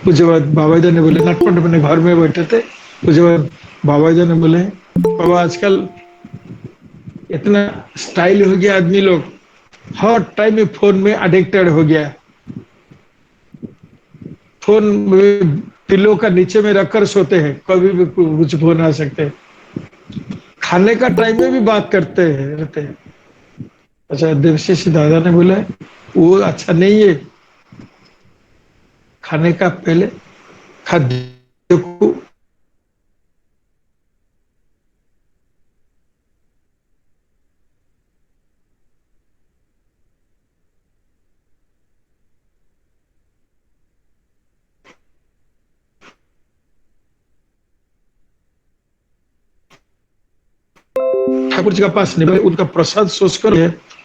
Speaker 14: पूज्य बाबा जी ने बोले, नाट मंडप में घर में बैठे थे, पूज्य बाबा जी ने बोले बाबा आजकल इतना स्टाइल हो गया, आदमी लोग हर टाइम में फोन में एडिक्टेड हो गया। फोन में पिलो का नीचे में रखकर सोते हैं, कभी भी कुछ फोन आ सकते हैं। खाने का टाइम में भी बात करते हैं रहते हैं। अच्छा, देवशीष दादा ने बोला वो अच्छा नहीं है, खाने का पहले खाद्य को ठाकुर जी का पास निकले, उनका प्रसाद सोचकर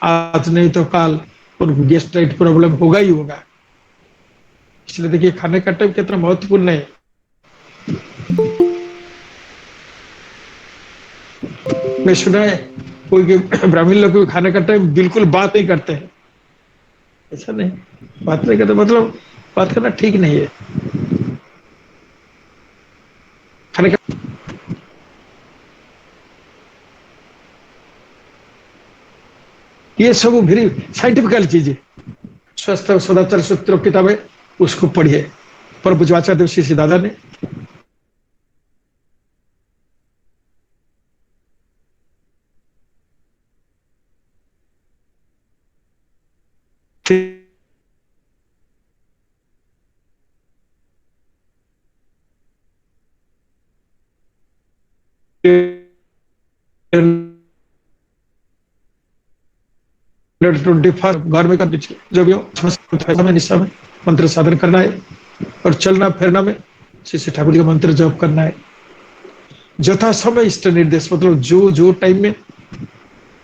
Speaker 14: आज नहीं तो कल उनको गैस्ट्राइट प्रॉब्लम होगा ही होगा। इसलिए देखिए खाने का टाइम कितना महत्वपूर्ण है। मैं सुना है कोई ब्राह्मण लोग खाने का टाइम बिल्कुल बात नहीं करते हैं। ऐसा नहीं, बात नहीं करते मतलब बात करना ठीक नहीं है। खाने का ये सब वेरी साइंटिफिकल चीजें, स्वस्थ सदाचार सूत्र किताब है, उसको पढ़िए। पर बुझवाचा देव श्री दादा ने 25 घर में करनी चाहिए, जो भी हो निशा में मंत्र साधन करना है और चलना फिरना में श्री ठाकुर जी का मंत्र जप करना है। यथा समय इष्ट निर्देश मतलब जो जो टाइम में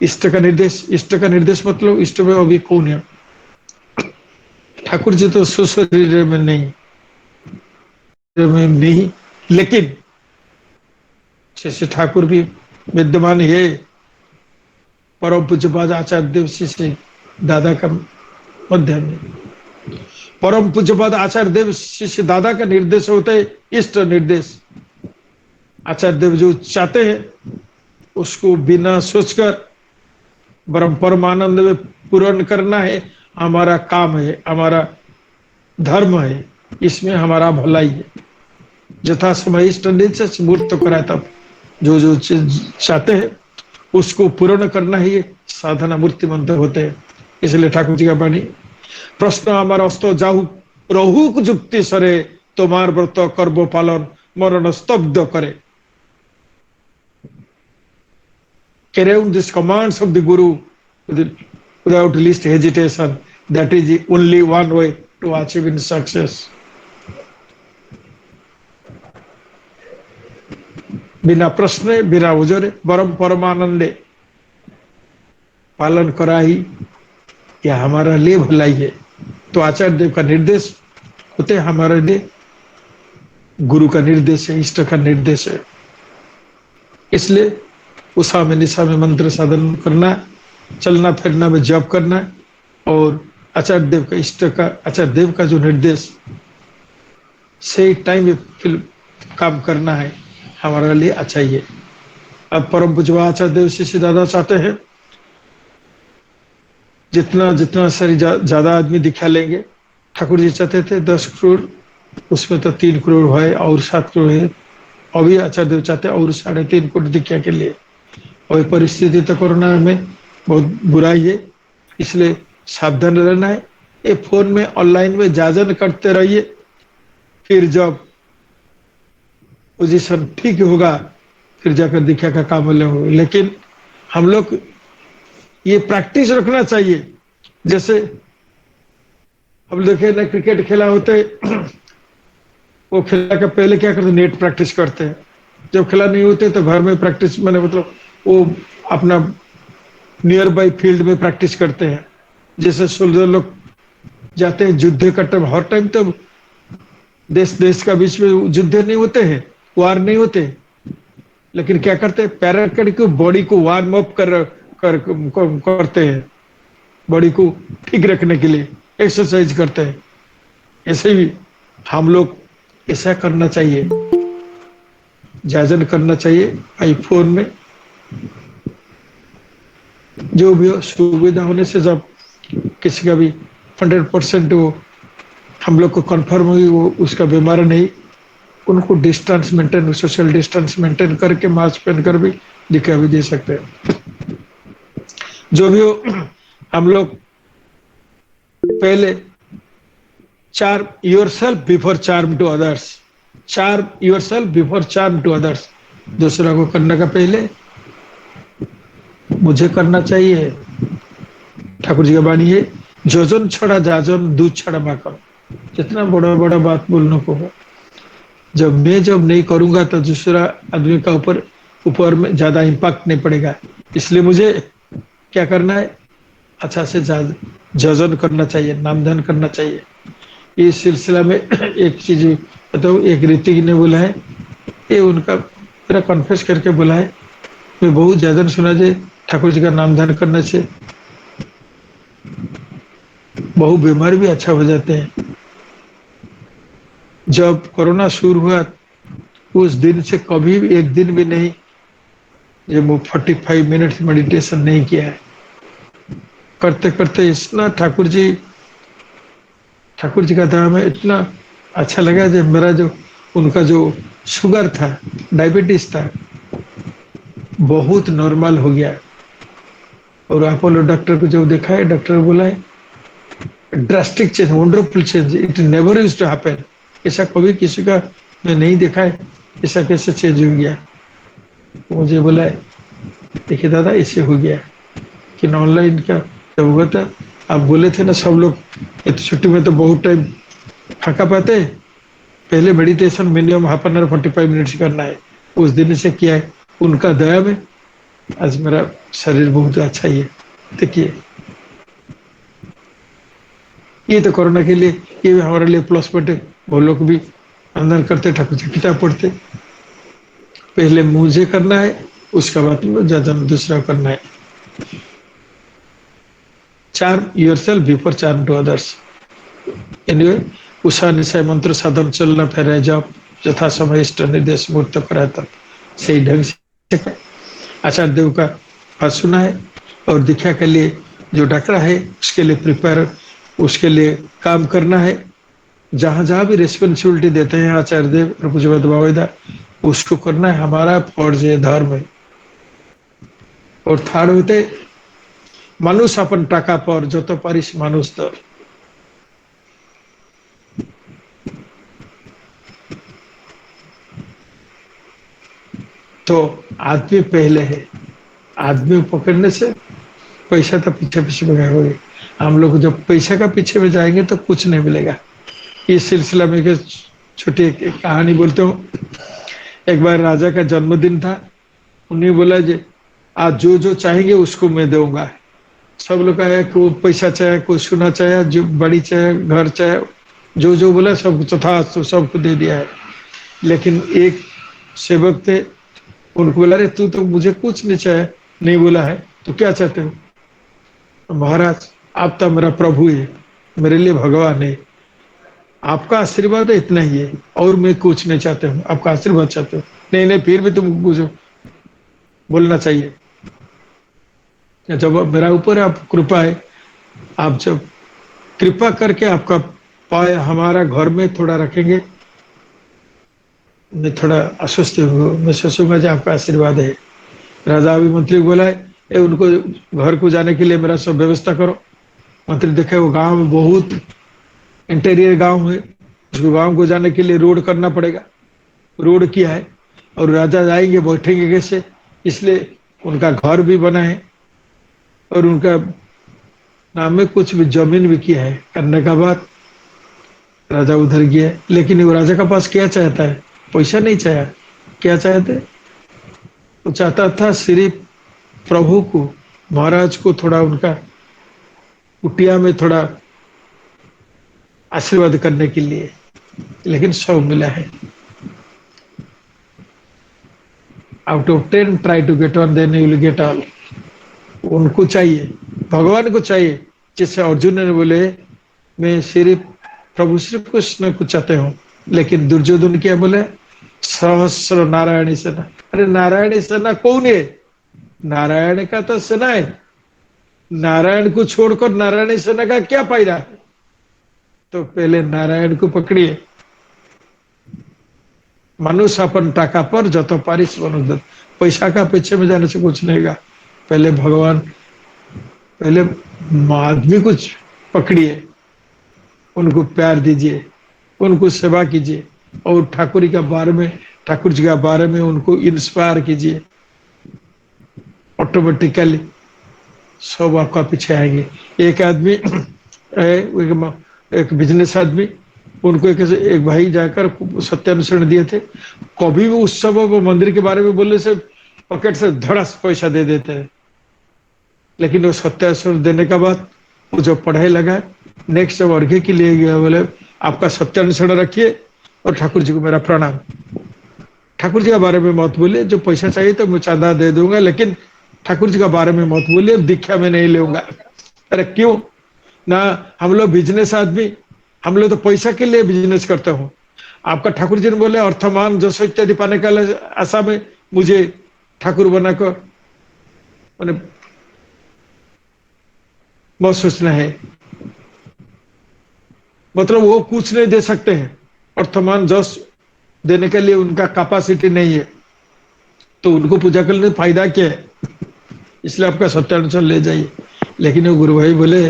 Speaker 14: इष्ट का निर्देश मतलब इष्ट में अभी कौन है? ठाकुर जी तो सुशरीर में नहीं, लेकिन श्री ठाकुर भी विद्यमान है। परम पूज्यपाद आचार्य देव श्री दादा का मध्य में परम पूज्यपाद आचार्य देव श्री दादा का निर्देश होते है इष्ट निर्देश। आचार्य देव जो चाहते हैं उसको बिना सोचकर परमानंद में पूर्ण करना है, हमारा काम है, हमारा धर्म है, इसमें हमारा भलाई है। यथा समय इष्ट निर्देश मूर्त कराए, तब जो जो चीज चाहते हैं उसको पूर्ण करना ही साधना मूर्ति मंत्र होते हैं। इसलिए ठाकुर जी का वाणी प्रश्न हमारा अस्त जाहु रहु जुक्ति सरे तुम्हार व्रत कर्म पालन मरण स्तब्ध करे। Carry out these commands of the Guru without least hesitation. That is the only one way to achieve in success. बिना प्रश्न बिना उजरे परम परमानंदे पालन करा ही या हमारा लिए भलाई है। तो आचार्य देव का निर्देश होते हमारे लिए गुरु का निर्देश है, इष्ट का निर्देश है। इसलिए उषा में निशा में मंत्र साधन करना, चलना फिरना में जप करना और आचार्य देव का इष्ट का आचार्य देव का जो निर्देश सही टाइम में फिर काम करना है, हमारे लिए अच्छा ही है। अब परम पूज्य आचार्य देव श्री दादा चाहते हैं जितना जितना सारी ज्यादा आदमी दिखा लेंगे। ठाकुर जी चाहते थे 10 करोड़, उसमें तो 3 करोड़ है और 7 करोड़ है। अभी आचार्य देव चाहते हैं और 3.5 करोड़ दिखा के लिए। और परिस्थिति तो कोरोना में बहुत बुराई है, इसलिए सावधान रहना है। ये फोन में ऑनलाइन में जाजन करते रहिए, फिर जब पोजीशन ठीक होगा फिर जाकर दिखा का काम हो। लेकिन हम लोग ये प्रैक्टिस रखना चाहिए। जैसे हम देखे ना क्रिकेट खेला होते वो खेला का पहले क्या करते, नेट प्रैक्टिस करते हैं। जब खेला नहीं होते तो घर में प्रैक्टिस मैंने मतलब वो अपना नियर बाई फील्ड में प्रैक्टिस करते हैं। जैसे सोल्जर लोग जाते हैं युद्ध का टाइम, हर टाइम तो देश का बीच में युद्ध नहीं होते हैं, वार नहीं होते, लेकिन क्या करते हैं पैराकड़ को बॉडी को वार्म अप करते हैं, बॉडी को ठीक रखने के लिए एक्सरसाइज करते हैं। ऐसे भी हम लोग ऐसा करना चाहिए, जाजन करना चाहिए। आईफोन में जो भी सुविधा होने से जब किसी का भी 100% वो हम लोग को कंफर्म हुई वो उसका बीमार नहीं, उनको distance maintain, social distance maintain करके मास्क पहन कर भी दिखा भी दे सकते हैं। जो भी हो, हम लोग पहले charm yourself before charm to others, charm yourself before charm to others. दूसरा को करने का पहले मुझे करना चाहिए। ठाकुर जी का वाणी है, जोजन छड़ा जाजन दूध छड़ा माखन। जितना बड़ा बड़ा बात बोलने को हो, जब नहीं करूंगा तो दूसरा आदमी का ऊपर में ज्यादा इम्पैक्ट नहीं पड़ेगा। इसलिए मुझे क्या करना है, अच्छा से जजन करना चाहिए, नामधन करना चाहिए। इस सिलसिला में एक चीज बताओ, एक ऋतिक ने बोला है, ये उनका मेरा कन्फेस करके बोला है, मैं बहुत ज्यादा सुना जे ठाकुर जी का नामधन करने से बहु बीमार भी अच्छा हो जाते हैं। जब कोरोना शुरू हुआ उस दिन से कभी भी एक दिन भी नहीं जब वो 45 मिनट मेडिटेशन नहीं किया है। करते करते इतना ठाकुर जी का धाम है, इतना अच्छा लगा जब मेरा जो उनका जो शुगर था, डायबिटीज था, बहुत नॉर्मल हो गया। और अपोलो डॉक्टर को जब देखा है, डॉक्टर बोला है drastic change, wonderful change, it never used to happen. ऐसा कभी किसी का मैं नहीं देखा है, ऐसा कैसे चेंज हो गया। मुझे बोला है देखिए दादा इससे हो गया कि ऑनलाइन का जब हुआ था, आप बोले थे ना सब लोग ये तो छुट्टी में तो बहुत टाइम थका पाते हैं, पहले meditation minimum half an hour 45 minutes करना है, उस दिन से किया है, उनका दया में आज मेरा शरीर बहुत अच्छा ही है। देखिए ये तो कोरोना के लिए ये हमारे लिए प्लस पॉइंट है। वो लोग भी अंदर करते, ठाकुर जी किताब पढ़ते, पहले मुझे करना है उसका बाद में ज्यादा दूसरा करना है। Charm yourself before charm to others. Anyway उषा निशय मंत्र साधन चलना फेरे जब यथा समय इष्ट निर्देश मूर्त कराता सही ढंग से आचार्य देव का बात सुना है और दीक्षा के लिए जो डकरा है उसके लिए प्रिपेयर, उसके लिए काम करना है। जहां जहां भी रिस्पॉन्सिबिलिटी देते हैं आचार्य देव और पूज्यपाद बाबा उसको करना है, हमारा फर्ज है, धर्म है। और थर्ड होते मनुष्य अपन टाका पर जो तो पारिस मानुष तो आदमी पहले है, आदमी पकड़ने से पैसा तो पीछे पीछे भागोगे। हम लोग जब पैसा का पीछे में जाएंगे तो कुछ नहीं मिलेगा। इस सिलसिला में एक छोटी एक कहानी बोलते हूँ। एक बार राजा का जन्मदिन था, उन्हें बोला जी आज जो जो चाहेंगे उसको मैं दूंगा। सब लोग आया, को पैसा चाहे, को सोना चाहे, जो बड़ी चाहे, घर चाहे, जो जो बोला सब तथा तो सबको दे दिया है। लेकिन एक सेवक थे, उनको बोला रे तू तो मुझे कुछ नहीं चाहे, नहीं बोला है तो क्या चाहते हो? महाराज आप तो मेरा प्रभु है, मेरे लिए भगवान है, आपका आशीर्वाद है, इतना ही है और मैं कुछ नहीं चाहते हूँ, आपका आशीर्वाद चाहते हो। नहीं नहीं फिर भी तुम पूछो, बोलना चाहिए। जब मेरा ऊपर आप कृपा है, आप जब कृपा करके आपका पाए हमारा घर में थोड़ा रखेंगे, मैं थोड़ा अस्वस्थ हूँ, मैं सोचूंगा जो आपका आशीर्वाद है। राजा अभी मंत्री को बोला है उनको घर को जाने के लिए मेरा सब व्यवस्था करो। मंत्री देखे वो गांव में बहुत इंटीरियर गांव है, उसको गांव को जाने के लिए रोड करना पड़ेगा, रोड किया है और राजा जाएंगे बैठेंगे कैसे, इसलिए उनका घर भी बना है और उनका नाम में कुछ भी जमीन भी किया है। करने का बाद राजा उधर गया, लेकिन वो राजा का पास क्या चाहता है? पैसा नहीं चाहा, क्या चाहते? वो चाहता था सिर्फ प्रभु को, महाराज को थोड़ा उनका कुटिया में थोड़ा आशीर्वाद करने के लिए, लेकिन सब मिला है। Out of 10 try to get one, then you will get all. उनको चाहिए, भगवान को चाहिए, जिससे अर्जुन ने बोले मैं सिर्फ प्रभु श्री कृष्ण को चाहते हूँ, लेकिन दुर्योधन क्या बोले? सहस्र नारायणी सेना। अरे नारायणी सेना कौन है? नारायण का तो सेना है, नारायण को छोड़कर नारायणी सेना का क्या फायदा? तो पहले नारायण को पकड़िए। मनुष्य अपन टाका पर जो तो पारिस मनुष्य, पैसा का पीछे में जाने से कुछ नहीं होगा। पहले भगवान, पहले आदमी को पकड़िए, उनको प्यार दीजिए, उनको सेवा कीजिए और ठाकुर के बारे में, ठाकुर जी के बारे में उनको इंस्पायर कीजिए। ऑटोमेटिकली सब आपका पीछे आएंगे। एक आदमी एक बिजनेस आदमी, उनको एक भाई जाकर सत्यानुसरण दिए थे, कभी भी उस सब मंदिर के बारे में बोलने से पॉकेट से धड़ास पैसा दे देते हैं। लेकिन वो सत्यानुसरण देने के बाद वो जो पढ़ाई लगा, नेक्स्ट जब अर्घ्य के लिए गया, बोले आपका सत्यानुसरण रखिए और ठाकुर जी को मेरा प्रणाम। ठाकुर जी के बारे में मत बोलिए, जो पैसा चाहिए तो मैं चांदा दे दूंगा, लेकिन ठाकुर जी के बारे में मत बोलिए, दीक्षा में नहीं लूंगा। अरे क्यों ना, हम लोग बिजनेस आदमी, हम लोग तो पैसा के लिए बिजनेस करते हो। आपका ठाकुर जी ने बोले अर्थमान जसो इत्यादि पाने का आशा में मुझे ठाकुर बनाकर मैंने बहुत सोचना है, मतलब वो कुछ नहीं दे सकते हैं, अर्थमान जस देने के लिए उनका कैपेसिटी नहीं है, तो उनको पूजा करने में फायदा क्या है? इसलिए आपका सत्यानुसरण ले जाइए। लेकिन वो गुरु भाई बोले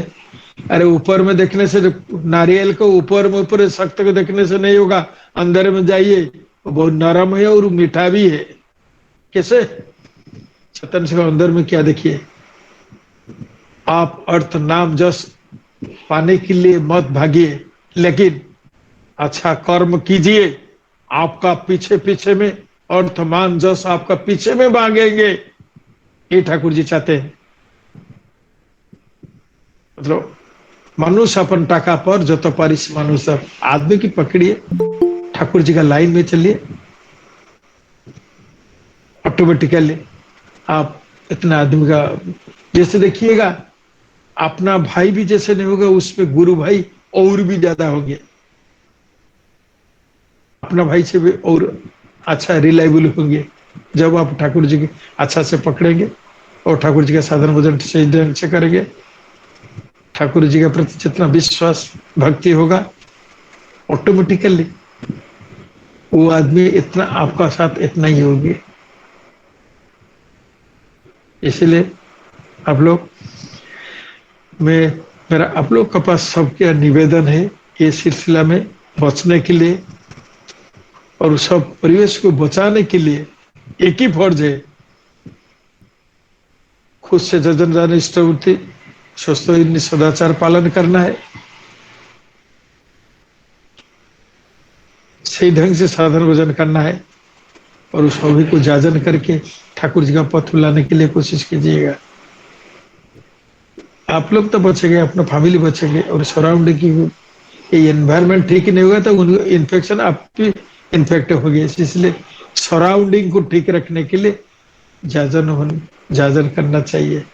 Speaker 14: अरे ऊपर में देखने से, नारियल को ऊपर में ऊपर सख्त को देखने से नहीं होगा, अंदर में जाइए, वो बहुत नरम है और मीठा भी है। कैसे? चैतन्य सिंह अंदर में क्या देखिए, आप अर्थ नाम जस पाने के लिए मत भागिए, लेकिन अच्छा कर्म कीजिए, आपका पीछे पीछे में अर्थ मान जस आपका पीछे में भागेंगे, ये ठाकुर जी चाहते हैं। मतलब मनुष्य अपन टाका पर जो तो पारिस मनुष्य, आदमी की पकड़िए, ठाकुर जी का लाइन में चलिए, ऑटोमेटिकली आप इतना आदमी का, जैसे देखिएगा अपना भाई भी जैसे नहीं होगा, उसमें गुरु भाई और भी ज्यादा होंगे, अपना भाई से भी और अच्छा रिलायबल होंगे जब आप ठाकुर जी के अच्छा से पकड़ेंगे और ठाकुर जी का साधन भजन सही ढंग से करेंगे। ठाकुर जी के प्रति जितना विश्वास भक्ति होगा, ऑटोमेटिकली वो आदमी इतना आपका साथ इतना ही होगी। इसलिए आप लोग, मेरा आप लोग के पास सबके निवेदन है, ये सिलसिला में बचने के लिए और सब परिवेश को बचाने के लिए एक ही फर्ज है, खुद से जजन जाने इष्टवृत्ति स्वस्थ सदाचार पालन करना है, सही ढंग से साधन भजन करना है और उस सभी को जाजन करके ठाकुर जी का पथ लाने के लिए कोशिश कीजिएगा। आप लोग तो बचेंगे, अपना फैमिली बचेंगे और सराउंडिंग की ये एनवायरनमेंट ठीक नहीं होगा तो उनको इन्फेक्शन आप भी इन्फेक्ट हो गए। इसलिए सराउंडिंग को ठीक रखने के लिए जाजन करना चाहिए।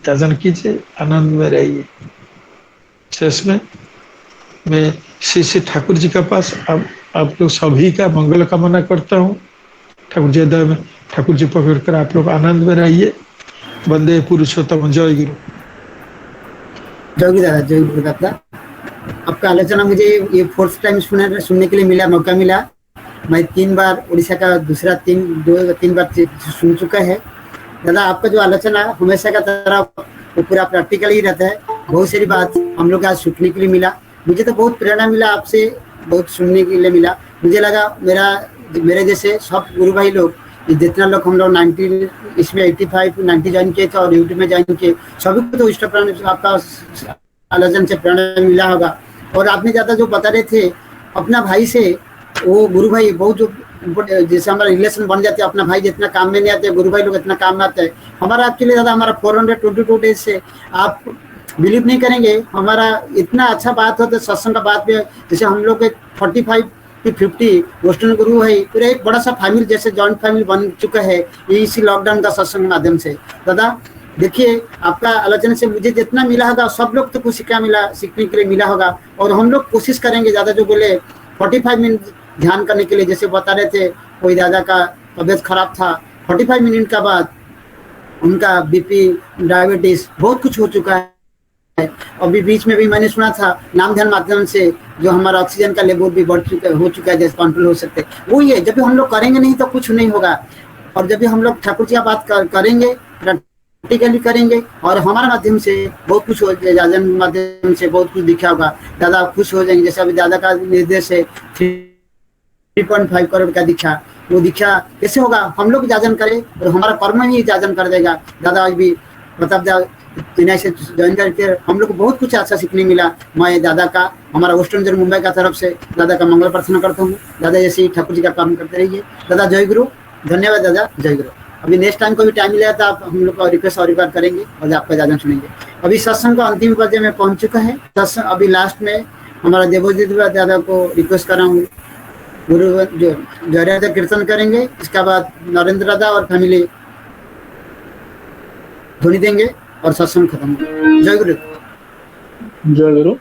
Speaker 14: जाजन कीजिए, आनंद में रहिए। शेष में मैं श्री श्री ठाकुर जी के पास आप लोग सभी का मंगल कामना करता हूँ। ठाकुर जी दया में ठाकुर जी पकड़ कर आप लोग आनंद में रहिए। वंदे पुरुषोत्तम। जय गुरु।
Speaker 2: जय गुरु दादा, जय गुरु दादा। आपका आलोचना मुझे ये फोर्थ टाइम सुनने के लिए मिला, मौका मिला। मैं 3 बार उड़ीसा का दूसरा 3 बार सुन चुका है। दादा आपका जो आलोचना हमेशा का तरह वो पूरा प्रैक्टिकल ही रहता है। बहुत सारी बात हम लोग आज सीखने के लिए मिला। मुझे तो बहुत प्रेरणा मिला, आपसे बहुत सुनने के लिए मिला। मुझे लगा मेरे जैसे सब गुरु भाई लोग, जितना लोग हम लोग 90 इसमें 85 90 ज्वाइन किए थे और यूट्यूब में ज्वाइन किए, सभी को तो इष्ट प्रेरणा आपका आलोचन से प्रेरणा मिला होगा। और आपने ज़्यादा जो बता रहे थे अपना भाई से, वो गुरु भाई बहुत जो जैसे हमारा रिलेशन बन जाते हैं, अपना भाई जितना काम में नहीं आते, गुरु भाई लोग इतना काम में आते हैं। हमारा आपके लिए दादा हमारा 422 डेज से आप बिलीव नहीं करेंगे, हमारा इतना अच्छा बात होता है सत्संग का बात भी। जैसे हम लोग के 45 कि 50 वेस्टर्न गुरु है, पूरा एक बड़ा सा फैमिली जैसे जॉइंट फैमिली बन चुका है इसी लॉकडाउन का सत्संग माध्यम से। दादा देखिए आपका आलोचना से मुझे जितना मिला होगा सब लोग तो कुछ सीखने के लिए मिला होगा। और हम लोग कोशिश करेंगे ज़्यादा, जो बोले 45 मिनट ध्यान करने के लिए, जैसे बता रहे थे कोई दादा का तबीयत खराब था, 45 मिनट का बाद उनका बीपी डायबिटीज बहुत कुछ हो चुका है। अभी बीच में भी मैंने सुना था नाम ध्यान माध्यम से जो हमारा ऑक्सीजन का लेवल भी हो चुका है, जैसे कंट्रोल हो सकते हैं। वो ये जब भी हम लोग करेंगे नहीं तो कुछ नहीं होगा। और जब भी हम लोग ठाकुर जी का बात करेंगे, प्रैक्टिकली करेंगे और हमारे माध्यम से बहुत कुछ हो, जाजन माध्यम से बहुत कुछ दिखा होगा। दादा खुश हो जाएंगे। जैसे अभी दादा का निर्देश है 3.5 करोड़ का दिखा, वो दिखा कैसे होगा? हम लोग जाजन करें और हमारा कर्म ही जाजन कर देगा। दादा आज भी मतलब चेन्नई से ज्वाइन करके हम लोग को बहुत कुछ अच्छा सीखने मिला। मैं दादा का, हमारा वेस्टर्न जोन मुंबई का तरफ से दादा का मंगल प्रार्थना करता हूँ। दादा जैसे ही ठाकुर जी का काम करते रहिए। दादा जय गुरु। धन्यवाद दादा, जय गुरु। अभी नेक्स्ट टाइम को भी टाइम मिलेगा तो आप हम लोग का रिक्वेस्ट और बार करेंगे और आपका जाजन सुनेंगे। अभी सत्संग का अंतिम पर्याय में पहुंच चुका है। सत्संग अभी लास्ट में हमारा देवोजीत दादा को रिक्वेस्ट कर रहा हूँ, गुरु जो जय कीर्तन करेंगे। इसके बाद नरेंद्र दादा और फैमिली ध्वनि देंगे और सत्संग खत्म होगा। जय गुरु।
Speaker 1: जय गुरु।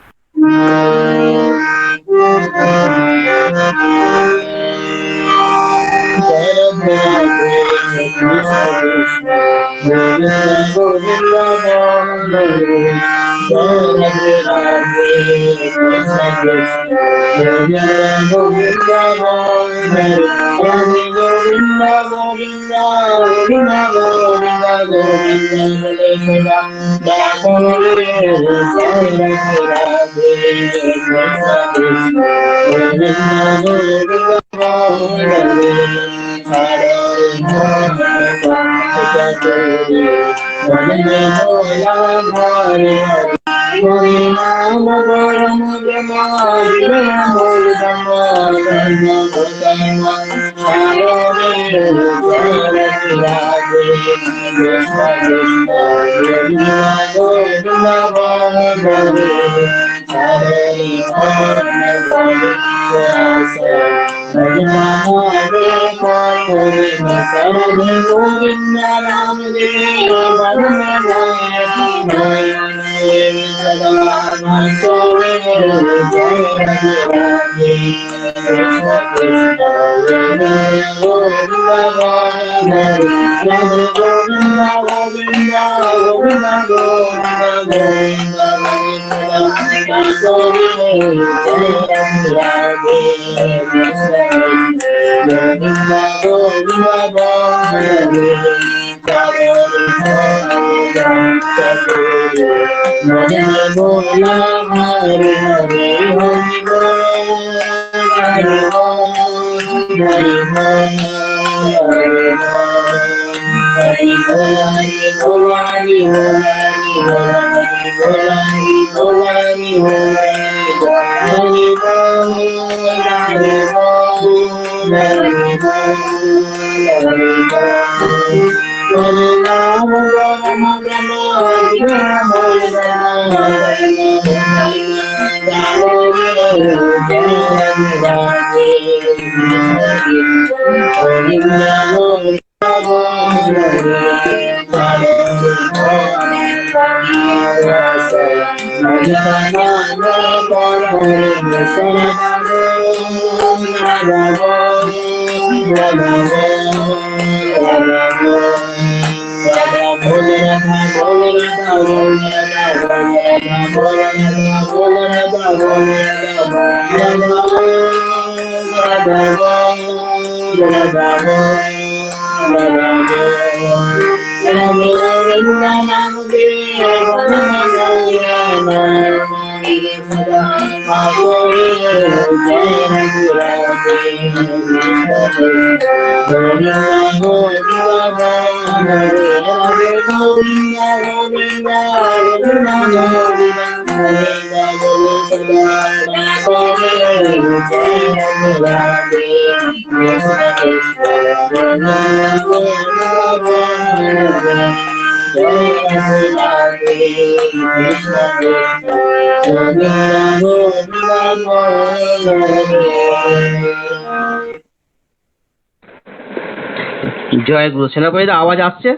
Speaker 15: जय गुरु सेनापति दा आवाज आसছে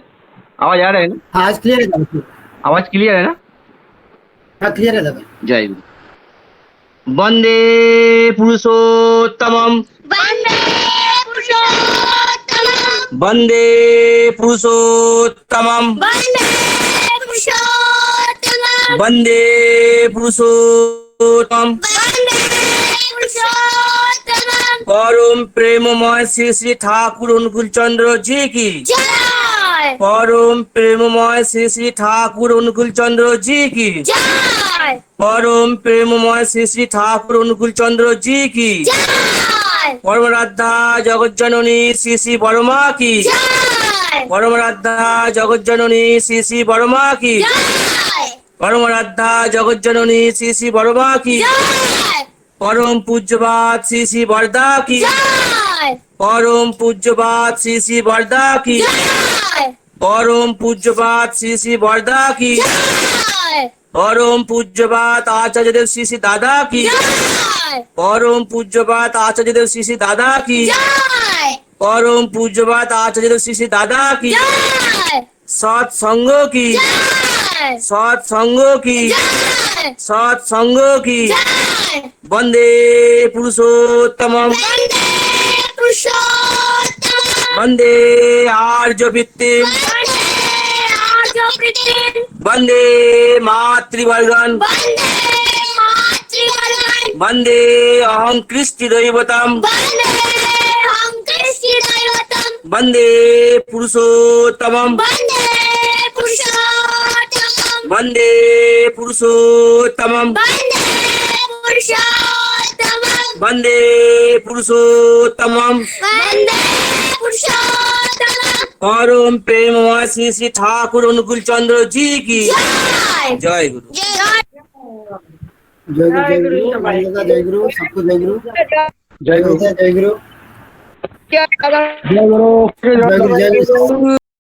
Speaker 15: आवाज आ रहा है ना
Speaker 2: हाँ आज क्लियर है दादा
Speaker 15: आवाज क्लियर है ना
Speaker 2: हाँ क्लियर है दादा
Speaker 15: जय गुरु वंदे पुरुषोत्तमम वंदे पुरुषोत्तमम वंदे पुरुषोत्तमम परम प्रेममय श्री श्री ठाकुर अनुकूल चंद्र जी की जय। परम प्रेममय श्री श्री ठाकुर अनुकूल चंद्र जी की जय। परम प्रेममय श्री श्री ठाकुर अनुकूल चंद्र जी की जय। परम राधा जगत जननी श्री श्री वर्मा की जय। परम राधा जगत जननी श्री श्री वर्मा की जय। परम राधा जगत जननी श्री श्री वर्मा की जय। परम पूज्यपाद श्री श्री वरदा की जय। परम पूज्यपाद श्री श्री वरदा की जय। परम पूज्यपाद श्री श्री वरदा की जय। परम पूज्यपाद आचार्य देव श्री श्री दादा की जय। परम पूज्यपाद आचार्य देव श्री श्री दादा की जय। परम पूज्यपाद आचार्य देव श्री श्री दादा की जय। सत्संगों की जय। सत्संगों की जय। सत्संगों की जय। वंदे पुरुषोत्तमम वंदे आर्यवृत्तिम वंदे मातृवर्गं वंदे अहं कृष्टि दैवतम वंदे पुरुषोत्तमम वंदे पुरुषोत्तमम वंदे पुरुषोत्तमम परम प्रेममय श्री श्री ठाकुर अनुकूल चंद्र जी की जय गुरु।
Speaker 2: जय गुरु जय गुरु जय गुरु सबको जय गुरु जय गुरु जय गुरु
Speaker 1: जय गुरु
Speaker 2: जय गुरु जय गुरु